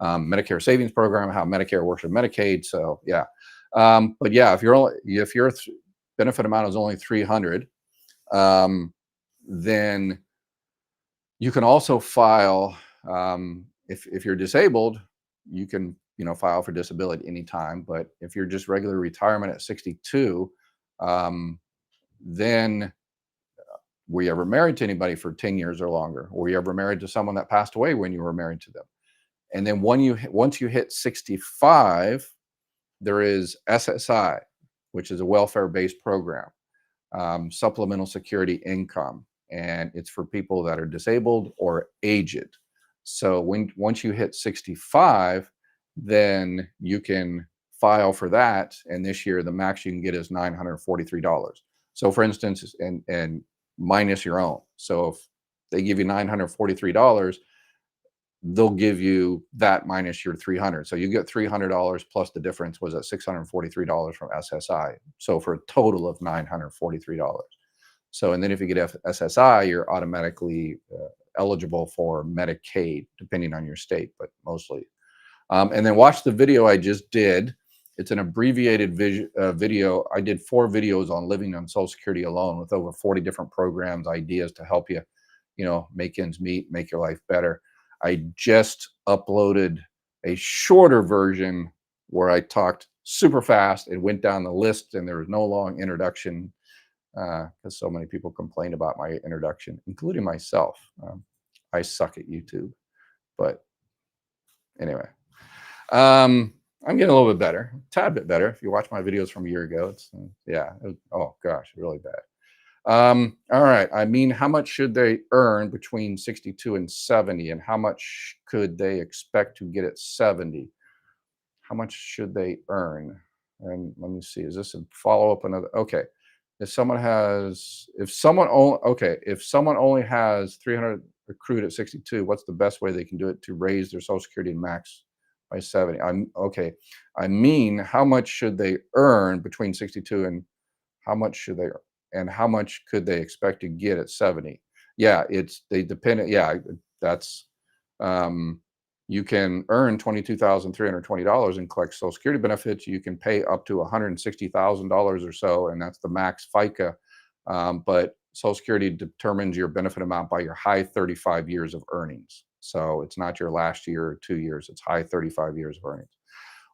Medicare savings program, how Medicare works with Medicaid. So yeah, but yeah, if your benefit amount is only 300, then you can also file. If you're disabled, you can file for disability anytime. But if you're just regular retirement at 62, then were you ever married to anybody for 10 years or longer? Were you ever married to someone that passed away when you were married to them? And then once you hit 65, there is SSI, which is a welfare-based program, supplemental security income, and it's for people that are disabled or aged. So once you hit 65, then you can file for that, and this year the max you can get is $943. So for instance, and minus your own. So if they give you $943, they'll give you that minus your $300. So you get $300 plus the difference was at $643 from SSI. So for a total of $943. So, and then if you get SSI, you're automatically eligible for Medicaid, depending on your state, but mostly. And then watch the video I just did. It's an abbreviated video. I did 4 videos on living on Social Security alone with over 40 different programs, ideas to help you, make ends meet, make your life better. I just uploaded a shorter version where I talked super fast and went down the list, and there was no long introduction because so many people complain about my introduction, including myself. I suck at YouTube, but anyway, I'm getting a little bit better, a tad bit better. If you watch my videos from a year ago, it's yeah, oh gosh, really bad. All right. I mean, how much should they earn between 62 and 70, and how much could they expect to get at 70? How much should they earn? And let me see, is this a follow up? Another, okay. If someone only has 300 accrued at 62, what's the best way they can do it to raise their Social Security max by 70? I'm okay. I mean, how much should they earn between 62 and how much should they and how much could they expect to get at 70? Yeah, they depend. Yeah, that's um, you can earn $22,320 and collect Social Security benefits. You can pay up to $160,000 or so, and that's the max FICA. But Social Security determines your benefit amount by your high 35 years of earnings. So it's not your last year or 2 years; it's high 35 years of earnings.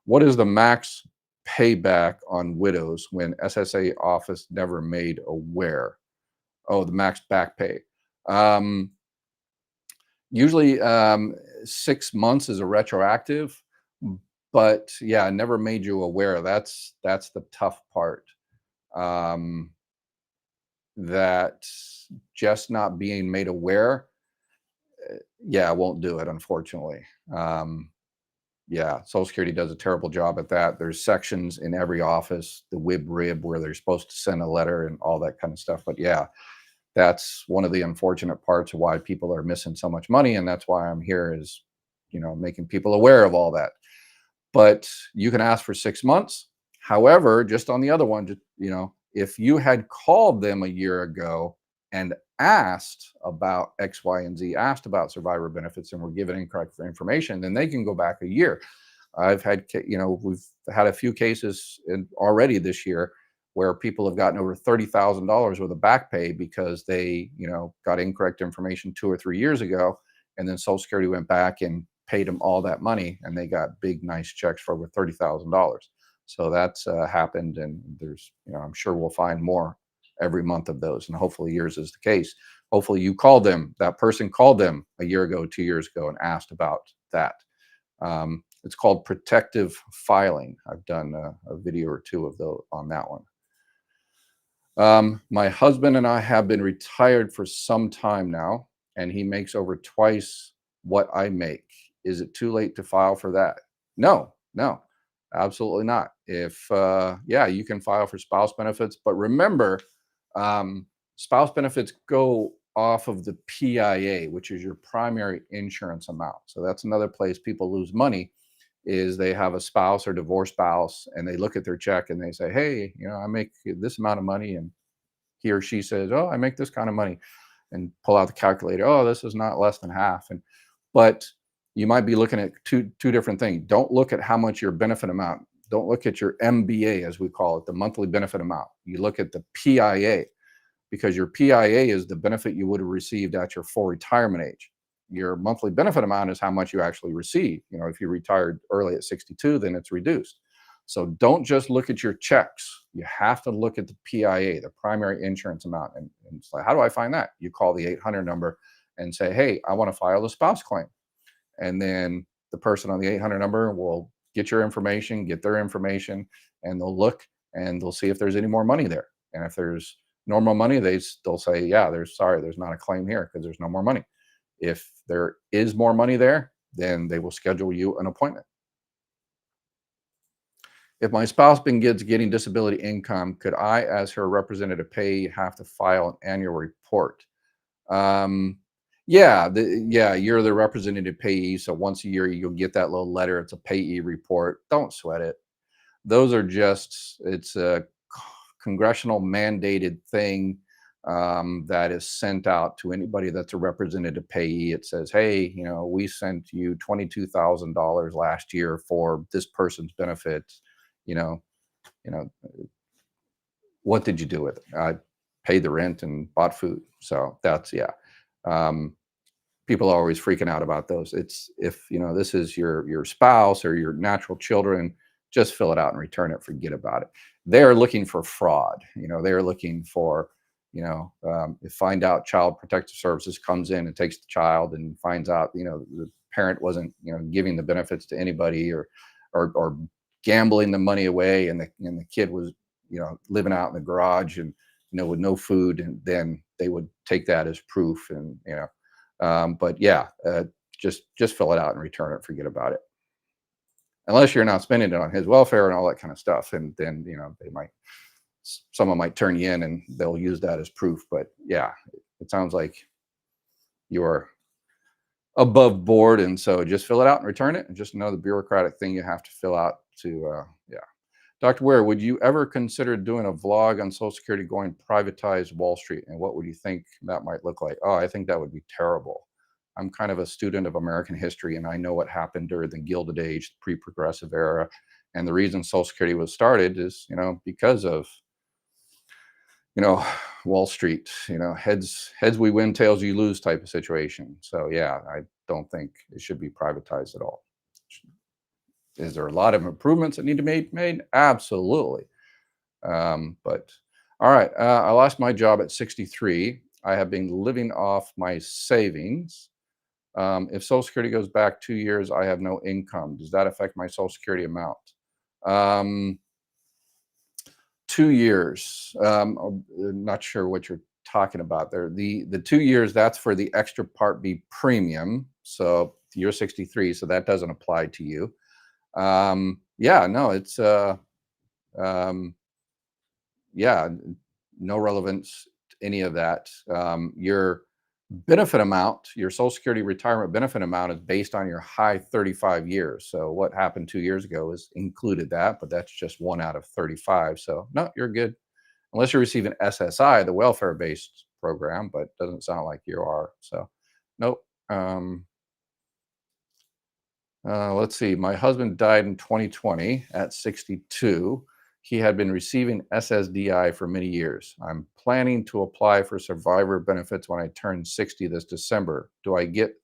What is the max payback on widows when SSA office never made aware? Oh, the max back pay. Um, Usually 6 months is a retroactive, but yeah, never made you aware. That's the tough part. Um, that just not being made aware, yeah, won't do it, unfortunately. Um, Yeah, Social Security does a terrible job at that. There's sections in every office, the WIB rib, where they're supposed to send a letter and all that kind of stuff. But yeah, that's one of the unfortunate parts of why people are missing so much money, and that's why I'm here is, making people aware of all that. But you can ask for 6 months. However, just on the other one, if you had called them a year ago and asked about X, Y, and Z, asked about survivor benefits and were given incorrect information, then they can go back a year. We've had a few cases already this year where people have gotten over $30,000 worth of back pay because they, got incorrect information 2 or 3 years ago, and then Social Security went back and paid them all that money, and they got big, nice checks for over $30,000. So that's happened, and there's, I'm sure we'll find more every month of those, and hopefully yours is the case. Hopefully you called them, that person called them a year ago, 2 years ago, and asked about that. It's called protective filing. I've done a video or two of those on that one. My husband and I have been retired for some time now, and he makes over twice what I make. Is it too late to file for that? No, no, absolutely not. Yeah, you can file for spouse benefits, but remember, um, spouse benefits go off of the PIA, which is your primary insurance amount. So that's another place people lose money is they have a spouse or divorced spouse and they look at their check and they say, hey, I make this amount of money. And he or she says, oh, I make this kind of money, and pull out the calculator. Oh, this is not less than half. But you might be looking at two different things. Don't look at how much your benefit amount. Don't look at your MBA, as we call it, the monthly benefit amount. You look at the PIA, because your PIA is the benefit you would have received at your full retirement age. Your monthly benefit amount is how much you actually receive. If you retired early at 62, then it's reduced. So don't just look at your checks. You have to look at the PIA, the primary insurance amount. And it's like, how do I find that? You call the 800 number and say, hey, I want to file a spouse claim. And then the person on the 800 number will get your information, get their information, and they'll look and they'll see if there's any more money there. And if there's normal money, they'll say, yeah, there's not a claim here because there's no more money. If there is more money there, then they will schedule you an appointment. If my spouse begins getting disability income, could I, as her representative payee, have to file an annual report? Um, yeah, you're the representative payee, so once a year you'll get that little letter. It's a payee report. Don't sweat it. Those are it's a congressional mandated thing that is sent out to anybody that's a representative payee. It says, hey, we sent you $22,000 last year for this person's benefits. you know, you know, what did you do with it? I paid the rent and bought food. So that's, yeah. Um, People are always freaking out about those. It's, if this is your spouse or your natural children, just fill it out and return it. Forget about it. They're looking for fraud. They're looking for, if find out Child Protective Services comes in and takes the child and finds out the parent wasn't giving the benefits to anybody, or gambling the money away, and the kid was living out in the garage and with no food, and then they would take that as proof. And but yeah, just fill it out and return it. Forget about it. Unless you're not spending it on his welfare and all that kind of stuff, and then they might, someone might turn you in and they'll use that as proof. But yeah, it sounds like you're above board, and so just fill it out and return it. And just know the bureaucratic thing you have to fill out to yeah. Dr. Ware, would you ever consider doing a vlog on Social Security going privatized Wall Street? And what would you think that might look like? Oh, I think that would be terrible. I'm kind of a student of American history, and I know what happened during the Gilded Age, pre-progressive era. And the reason Social Security was started is, because of, you know, Wall Street, heads we win, tails you lose type of situation. So yeah, I don't think it should be privatized at all. Is there a lot of improvements that need to be made? Absolutely. But all right, I lost my job at 63. I have been living off my savings. If Social Security goes back 2 years, I have no income. Does that affect my Social Security amount? Um, 2 years. I'm not sure what you're talking about there. The 2 years, that's for the extra Part B premium. So you're 63, so that doesn't apply to you. Yeah, no, it's um, yeah, no relevance to any of that. Your benefit amount, your Social Security retirement benefit amount, is based on your high 35 years. So what happened 2 years ago is included that, but that's just one out of 35. So no, you're good. Unless you're receiving SSI, the welfare-based program, but doesn't sound like you are. So nope. Let's see. My husband died in 2020 at 62. He had been receiving SSDI for many years. I'm planning to apply for survivor benefits when I turn 60 this December. Do I get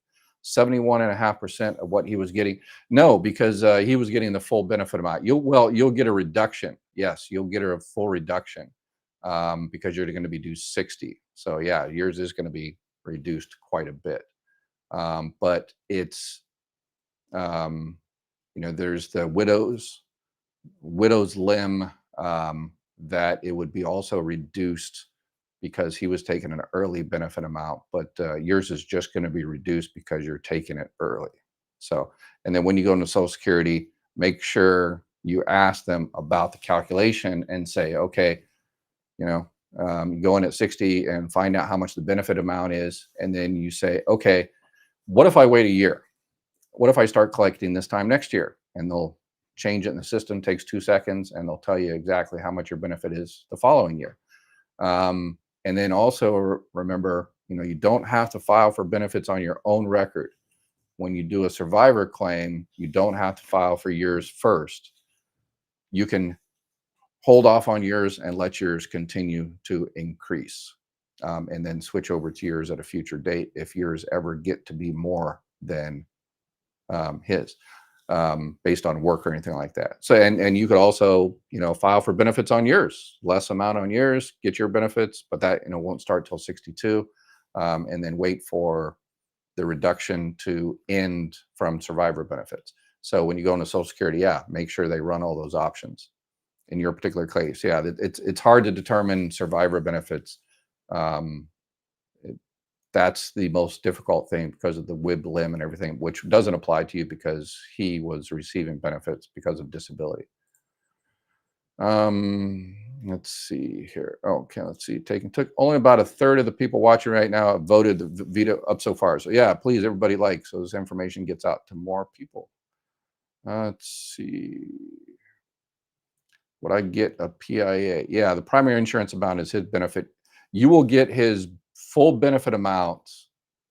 71.5% of what he was getting? No, because he was getting the full benefit amount. You'll get a reduction. Yes, you'll get a full reduction because you're going to be due 60. So yeah, yours is going to be reduced quite a bit. But it's um, there's the widow's limb, that it would be also reduced because he was taking an early benefit amount, but yours is just going to be reduced because you're taking it early. So, and then when you go into Social Security, make sure you ask them about the calculation and say, okay, go in at 60 and find out how much the benefit amount is. And then you say, okay, what if I wait a year? What if I start collecting this time next year? And they'll change it in the system, takes 2 seconds, and they'll tell you exactly how much your benefit is the following year. And then also remember, you don't have to file for benefits on your own record. When you do a survivor claim, you don't have to file for yours first. You can hold off on yours and let yours continue to increase, and then switch over to yours at a future date if yours ever get to be more than his, based on work or anything like that. So, and you could also, file for benefits on yours, less amount on yours, get your benefits, but that, won't start till 62, and then wait for the reduction to end from survivor benefits. So when you go into Social Security, yeah, make sure they run all those options in your particular case. Yeah, it's hard to determine survivor benefits. Um, that's the most difficult thing because of the WIB limb and everything, which doesn't apply to you because he was receiving benefits because of disability. Let's see here. Okay, let's see. Took only about a third of the people watching right now have voted the video up so far. So yeah, please, everybody, like, so this information gets out to more people. Let's see. Would I get a PIA? Yeah, the primary insurance amount is his benefit. You will get his full benefit amount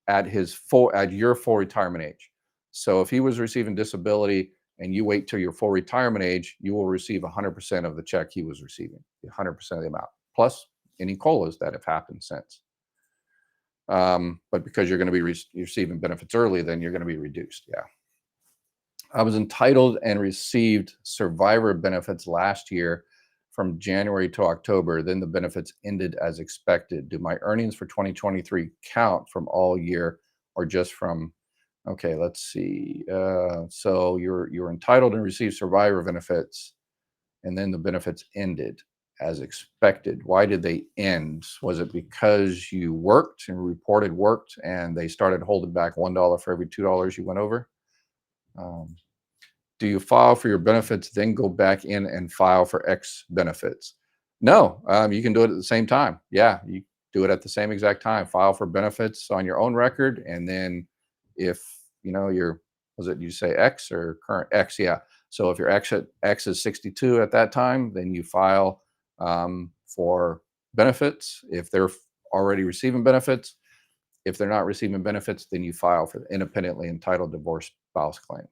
at your full retirement age. So if he was receiving disability and you wait till your full retirement age, you will receive 100% of the check he was receiving, 100% of the amount, plus any COLAs that have happened since. But because you're going to be receiving benefits early, then you're going to be reduced. Yeah. I was entitled and received survivor benefits last year from January to October. Then the benefits ended as expected. Do my earnings for 2023 count from all year or just from? Okay, let's see. So you're entitled and received survivor benefits, and then the benefits ended as expected. Why did they end? Was it because you worked and reported worked, and they started holding back $1 for every $2 you went over? Um, do you file for your benefits, then go back in and file for X benefits? No, you can do it at the same time. Yeah, you do it at the same exact time. File for benefits on your own record, and then if your, was it, you say X or current X? Yeah. So if your X is 62 at that time, then you file for benefits. If they're already receiving benefits, if they're not receiving benefits, then you file for the independently entitled divorce spouse claim.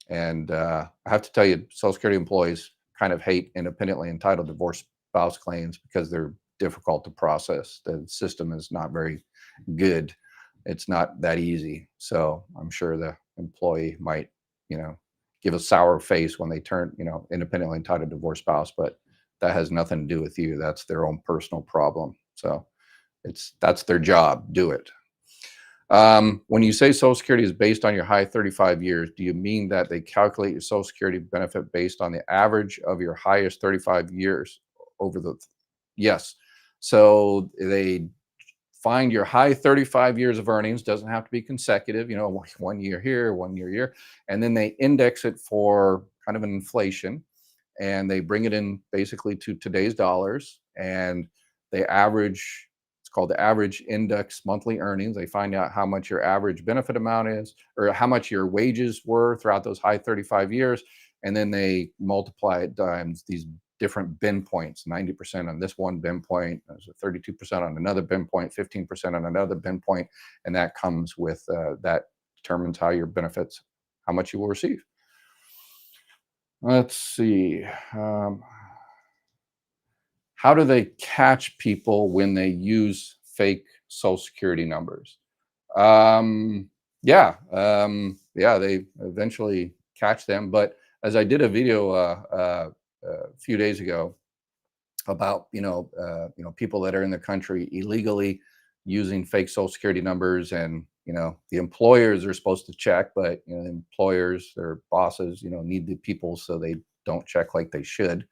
And I have to tell you, Social Security employees kind of hate independently entitled divorce spouse claims because they're difficult to process. The system is not very good. It's not that easy. So I'm sure the employee might, give a sour face when they turn, independently entitled divorce spouse, but that has nothing to do with you. That's their own personal problem. So that's their job. Do it. When you say Social Security is based on your high 35 years, do you mean that they calculate your Social Security benefit based on the average of your highest 35 years over the? Yes. So they find your high 35 years of earnings, doesn't have to be consecutive, 1 year here, 1 year here, and then they index it for kind of an inflation, and they bring it in basically to today's dollars, and they average. It's called the average index monthly earnings. They find out how much your average benefit amount is, or how much your wages were throughout those high 35 years, and then they multiply it times these different bin points, 90% on this one bin point, there's a 32% on another bin point, 15% on another bin point, and that comes with that determines how your benefits, how much you will receive. Let's see. How do they catch people when they use fake Social Security numbers? Yeah, they eventually catch them. But as I did a video a few days ago about people that are in the country illegally using fake Social Security numbers, and the employers are supposed to check, but the employers, their bosses, need the people, so they don't check like they should.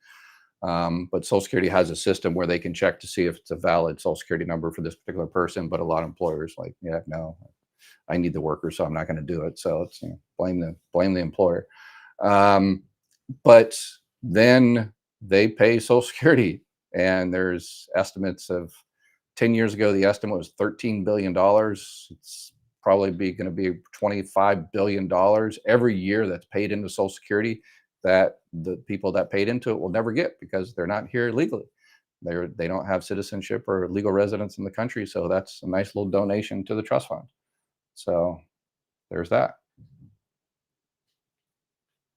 But Social Security has a system where they can check to see if it's a valid Social Security number for this particular person. But a lot of employers like, yeah, no, I need the worker, so I'm not going to do it. So it's blame the employer. But then they pay Social Security, and there's estimates of 10 years ago, the estimate was $13 billion. It's probably going to be $25 billion every year that's paid into Social Security, that the people that paid into it will never get because they're not here legally. They don't have citizenship or legal residence in the country. So that's a nice little donation to the trust fund. So there's that.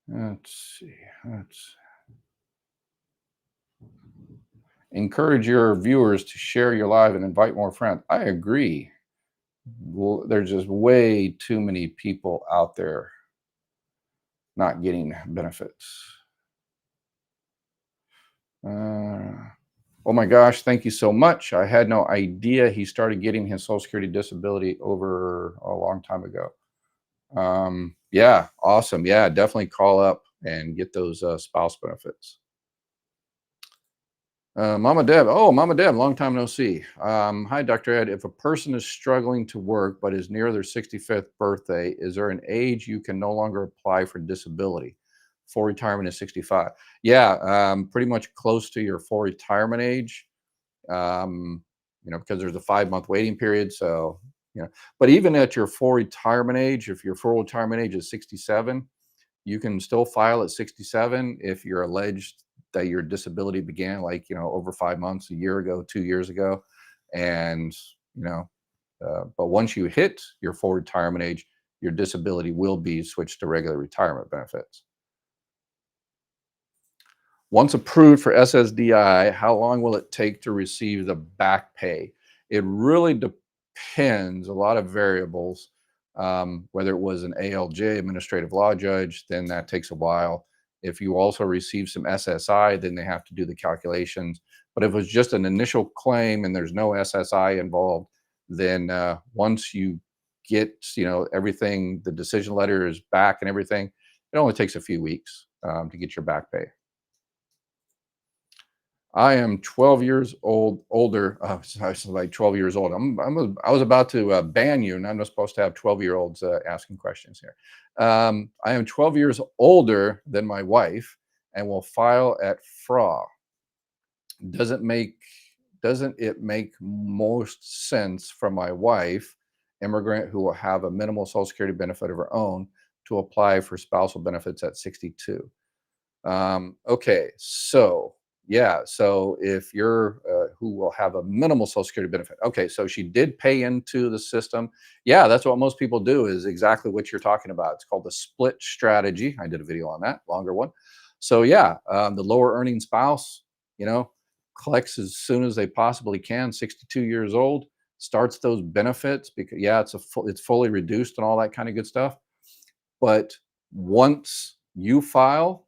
Let's see. Let's encourage your viewers to share your live and invite more friends. I agree. Well, there's just way too many people out there not getting benefits. Oh my gosh, thank you so much. I had no idea he started getting his Social Security disability over a long time ago. Yeah, awesome. Yeah, definitely call up and get those spouse benefits. Mama Deb. Oh, Mama Deb, long time no see. Hi, Dr. Ed. If a person is struggling to work but is near their 65th birthday, is there an age you can no longer apply for disability? Full retirement is 65. Yeah, pretty much close to your full retirement age. Because there's a 5-month waiting period. So, but even at your full retirement age, if your full retirement age is 67, you can still file at 67 if you're alleged that your disability began over 5 months, a year ago, 2 years ago. And, but once you hit your full retirement age, your disability will be switched to regular retirement benefits. Once approved for SSDI, how long will it take to receive the back pay? It really depends, a lot of variables. Whether it was an ALJ, administrative law judge, then that takes a while. If you also receive some SSI, then they have to do the calculations. But if it was just an initial claim and there's no SSI involved, then once you get, everything, the decision letter is back and everything, it only takes a few weeks to get your back pay. I am 12 years older. I was like 12 years old. I was about to ban you, and I'm not supposed to have 12-year-olds asking questions here. I am 12 years older than my wife and will file at FRA. Doesn't make doesn't it make most sense for my wife, immigrant who will have a minimal Social Security benefit of her own, to apply for spousal benefits at 62? Okay, so yeah, so if you're who will have a minimal Social Security benefit. Okay, so she did pay into the system. Yeah, that's what most people do. Is exactly what you're talking about. It's called the split strategy. I did a video on that, longer one. So yeah, the lower earning spouse, you know, collects as soon as they possibly can. 62 years old, starts those benefits because yeah, it's fully reduced and all that kind of good stuff. But once you file,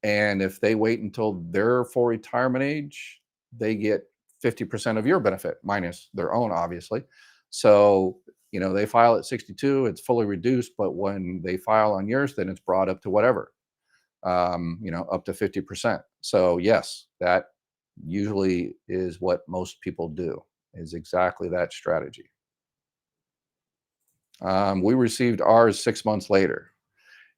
and if they wait until they're full retirement age, they get 50% of your benefit minus their own, obviously. So, they file at 62, it's fully reduced, but when they file on yours, then it's brought up to whatever, up to 50%. So, yes, that usually is what most people do, is exactly that strategy. We received ours 6 months later.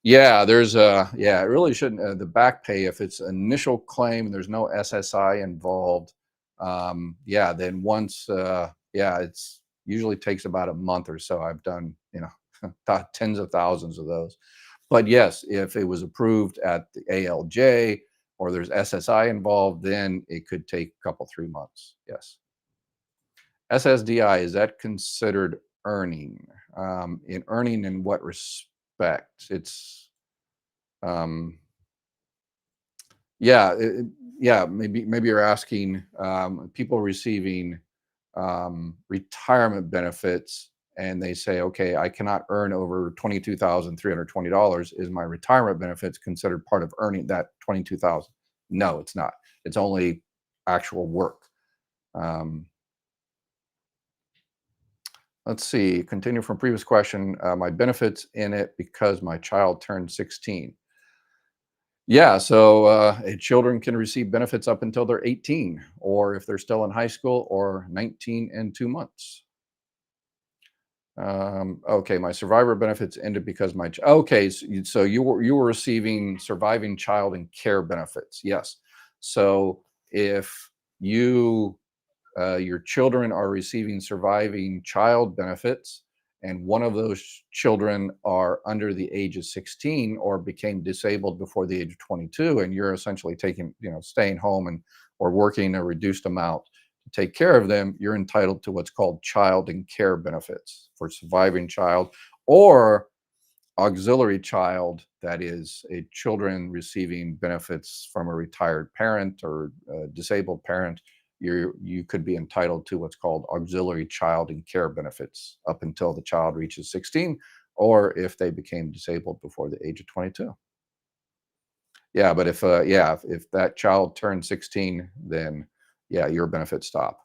Yeah, it really shouldn't, the back pay, if it's initial claim and there's no SSI involved, yeah, then once, yeah, it's usually takes about a month or so. I've done, tens of thousands of those. But yes, if it was approved at the ALJ or there's SSI involved, then it could take a couple, 3 months. Yes. SSDI, is that considered earning? In earning in what respect? It's um, yeah, yeah. Maybe you're asking people receiving retirement benefits, and they say, okay, I cannot earn over $22,320. Is my retirement benefits considered part of earning that 22,000? No, it's not. It's only actual work. Um, Let's see, continue from previous question. My benefits in it because my child turned 16. Yeah, so children can receive benefits up until they're 18, or if they're still in high school, or 19 and 2 months. Okay, my survivor benefits ended because okay, so you were receiving surviving child and care benefits. Yes. So if you your children are receiving surviving child benefits, and one of those children are under the age of 16 or became disabled before the age of 22, and you're essentially staying home and or working a reduced amount to take care of them, you're entitled to what's called child and care benefits for surviving child, or auxiliary child, that is a children receiving benefits from a retired parent or a disabled parent. You could be entitled to what's called auxiliary child and care benefits up until the child reaches 16, or if they became disabled before the age of 22. Yeah, but if that child turned 16, then yeah, your benefits stop.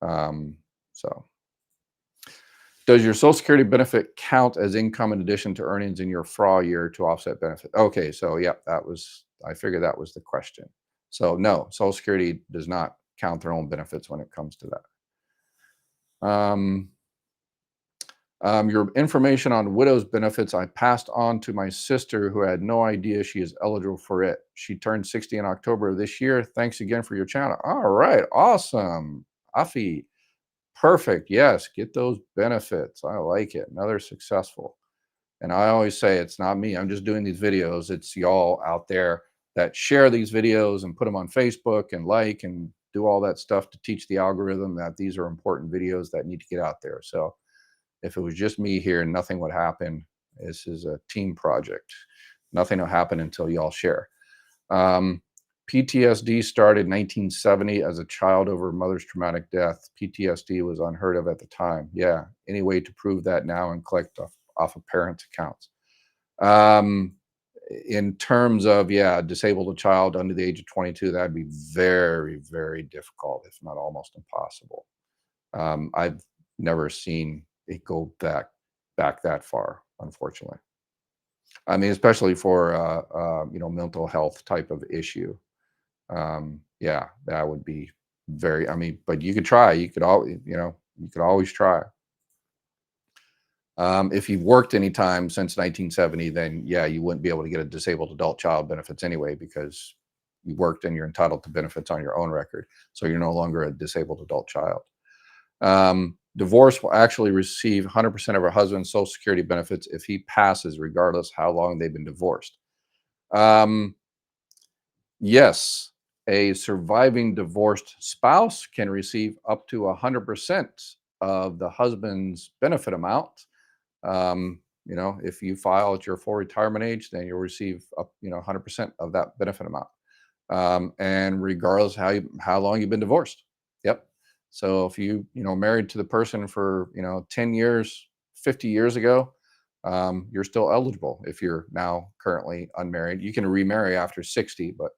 um, so does your Social Security benefit count as income in addition to earnings in your FRA year to offset benefit? Okay, so yeah, I figured that was the question. So no, Social Security does not count their own benefits when it comes to that. Your information on widow's benefits I passed on to my sister, who had no idea she is eligible for it. She turned 60 in October of this year. Thanks again for your channel. All right, awesome. Afi. Perfect. Yes, get those benefits. I like it. Another successful. And I always say it's not me. I'm just doing these videos. It's y'all out there that share these videos and put them on Facebook and like and do all that stuff to teach the algorithm that these are important videos that need to get out there. So if it was just me here, nothing would happen. This is a team project. Nothing will happen until y'all share. Um, PTSD started 1970 as a child over mother's traumatic death. PTSD was unheard of at the time. Yeah. Any way to prove that now and collect off of parents' accounts? Um, in terms of, yeah, disabled a child under the age of 22, that'd be very, very difficult, if not almost impossible. I've never seen it go back that far, unfortunately. I mean, especially for mental health type of issue. Yeah, that would be very. I mean, but you could try. You could always, you could always try. If you've worked any time since 1970, then yeah, you wouldn't be able to get a disabled adult child benefits anyway because you worked and you're entitled to benefits on your own record. So you're no longer a disabled adult child. Divorce will actually receive 100% of her husband's Social Security benefits if he passes, regardless how long they've been divorced. Um, yes, a surviving divorced spouse can receive up to 100% of the husband's benefit amount. If you file at your full retirement age, then you'll receive up, 100% of that benefit amount. And regardless how long you've been divorced. Yep. So if married to the person for 10 years, 50 years ago, you're still eligible. If you're now currently unmarried, you can remarry after 60, but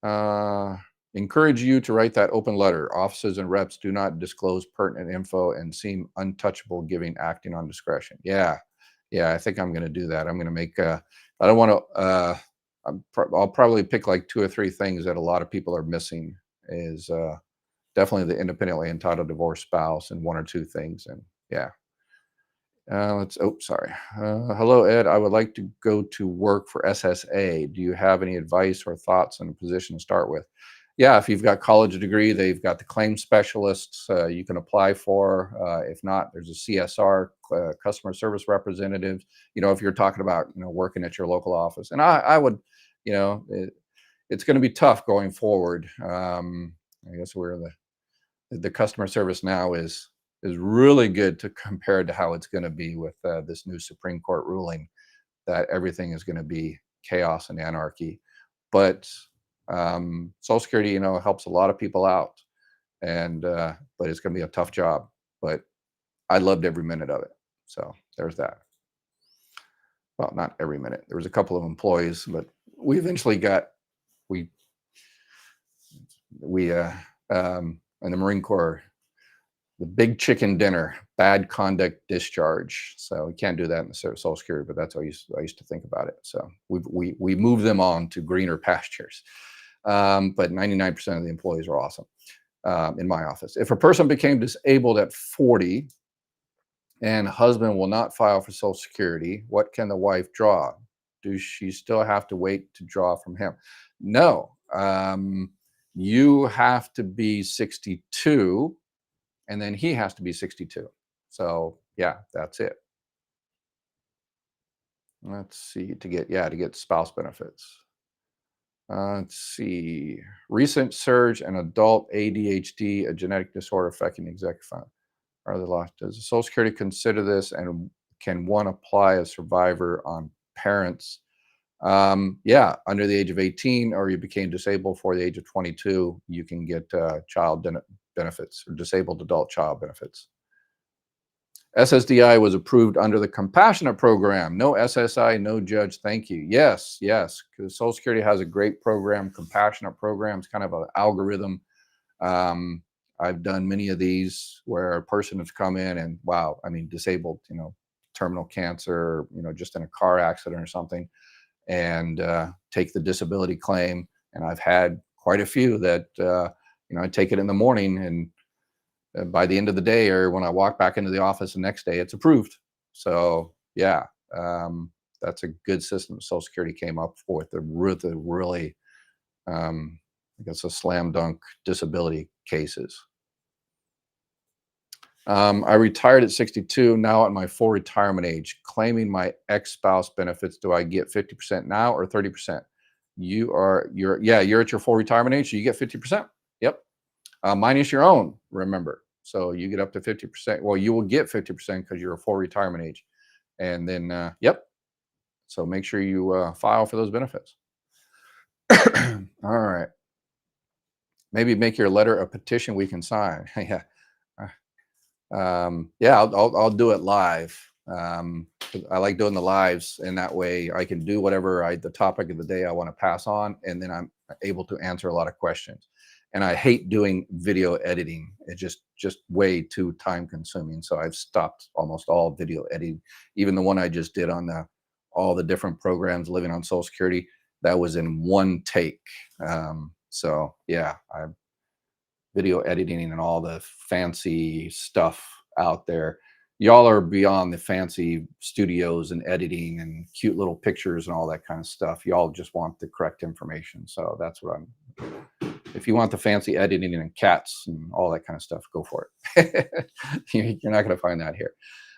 uh, encourage you to write that open letter. Offices and reps do not disclose pertinent info and seem untouchable, acting on discretion. Yeah, yeah, I think I'm going to do that. I'm going to make. I don't want to. I'll probably pick like two or three things that a lot of people are missing. Is definitely the independently entitled divorced spouse, and one or two things. And yeah, sorry. Hello, Ed. I would like to go to work for SSA. Do you have any advice or thoughts on a position to start with? Yeah, if you've got college degree, they've got the claim specialists you can apply for. If not, there's a CSR, customer service representative. If you're talking about working at your local office, and I would, it's going to be tough going forward. I guess we're the customer service now is really good to compared to how it's going to be with this new Supreme Court ruling that everything is going to be chaos and anarchy. But Social Security, helps a lot of people out, and but it's going to be a tough job. But I loved every minute of it. So there's that. Well, not every minute. There was a couple of employees, but we eventually got we in the Marine Corps, the big chicken dinner, bad conduct discharge. So we can't do that in the Social Security, but that's how I used to think about it. So we move them on to greener pastures. But 99% of the employees are awesome in my office. If a person became disabled at 40 and husband will not file for Social Security, what can the wife draw? Does she still have to wait to draw from him? No. You have to be 62 and then he has to be 62. So yeah, that's it. Let's see to get spouse benefits. Let's see. Recent surge in adult ADHD, a genetic disorder affecting the executive fund. Are the law? Does the Social Security consider this, and can one apply as survivor on parents? Yeah, under the age of 18, or you became disabled before the age of 22, you can get child benefits or disabled adult child benefits. SSDI was approved under the Compassionate Program. No SSI, no judge. Thank you. Yes, yes, because Social Security has a great program. Compassionate program is kind of an algorithm. I've done many of these where a person has come in and wow, I mean, disabled, terminal cancer, just in a car accident or something, and take the disability claim. And I've had quite a few that I take it in the morning, and by the end of the day, or when I walk back into the office the next day, it's approved. So yeah, that's a good system Social Security came up with the really, I guess, a slam dunk disability cases. I retired at 62, now at my full retirement age, claiming my ex-spouse benefits. Do I get 50% now or 30%? You're at your full retirement age, so you get 50%. Yep. Minus your own, remember. So you get up to 50%. Well, you will get 50% because you're a full retirement age. And then, yep. So make sure you file for those benefits. All right. Maybe make your letter a petition we can sign. Yeah. Yeah, I'll do it live. 'Cause I like doing the lives, and that way I can do whatever the topic of the day I want to pass on, and then I'm able to answer a lot of questions. And I hate doing video editing. It's just way too time consuming. So I've stopped almost all video editing. Even the one I just did on the all the different programs living on Social Security, that was in one take. So yeah, I video editing and all the fancy stuff out there. Y'all are beyond the fancy studios and editing and cute little pictures and all that kind of stuff. Y'all just want the correct information. So that's what if you want the fancy editing and cats and all that kind of stuff, go for it. You're not going to find that here.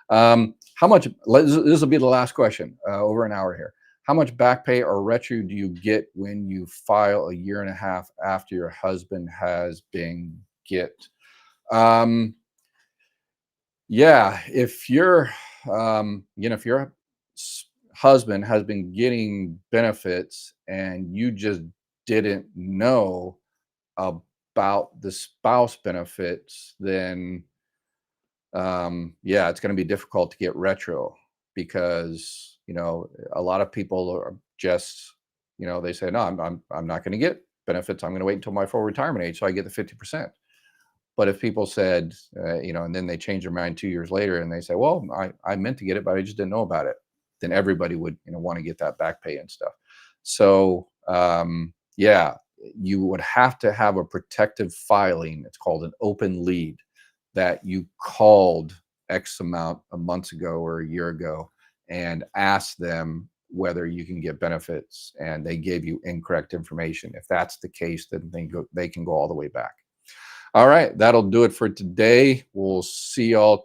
How much, this will be the last question, over an hour here. How much back pay or retro do you get when you file a year and a half after your husband has been get? Um, yeah, if your, if your husband has been getting benefits and you just didn't know about the spouse benefits, then yeah, it's going to be difficult to get retro because a lot of people are just they say no, I'm not going to get benefits. I'm going to wait until my full retirement age so I get the 50%. But if people said and then they change their mind 2 years later and they say, well, I meant to get it but I just didn't know about it, then everybody would want to get that back pay and stuff. So yeah, you would have to have a protective filing. It's called an open lead, that you called X amount of months ago or a year ago and asked them whether you can get benefits, and they gave you incorrect information. If that's the case, then they can go all the way back. All right, that'll do it for today. We'll see y'all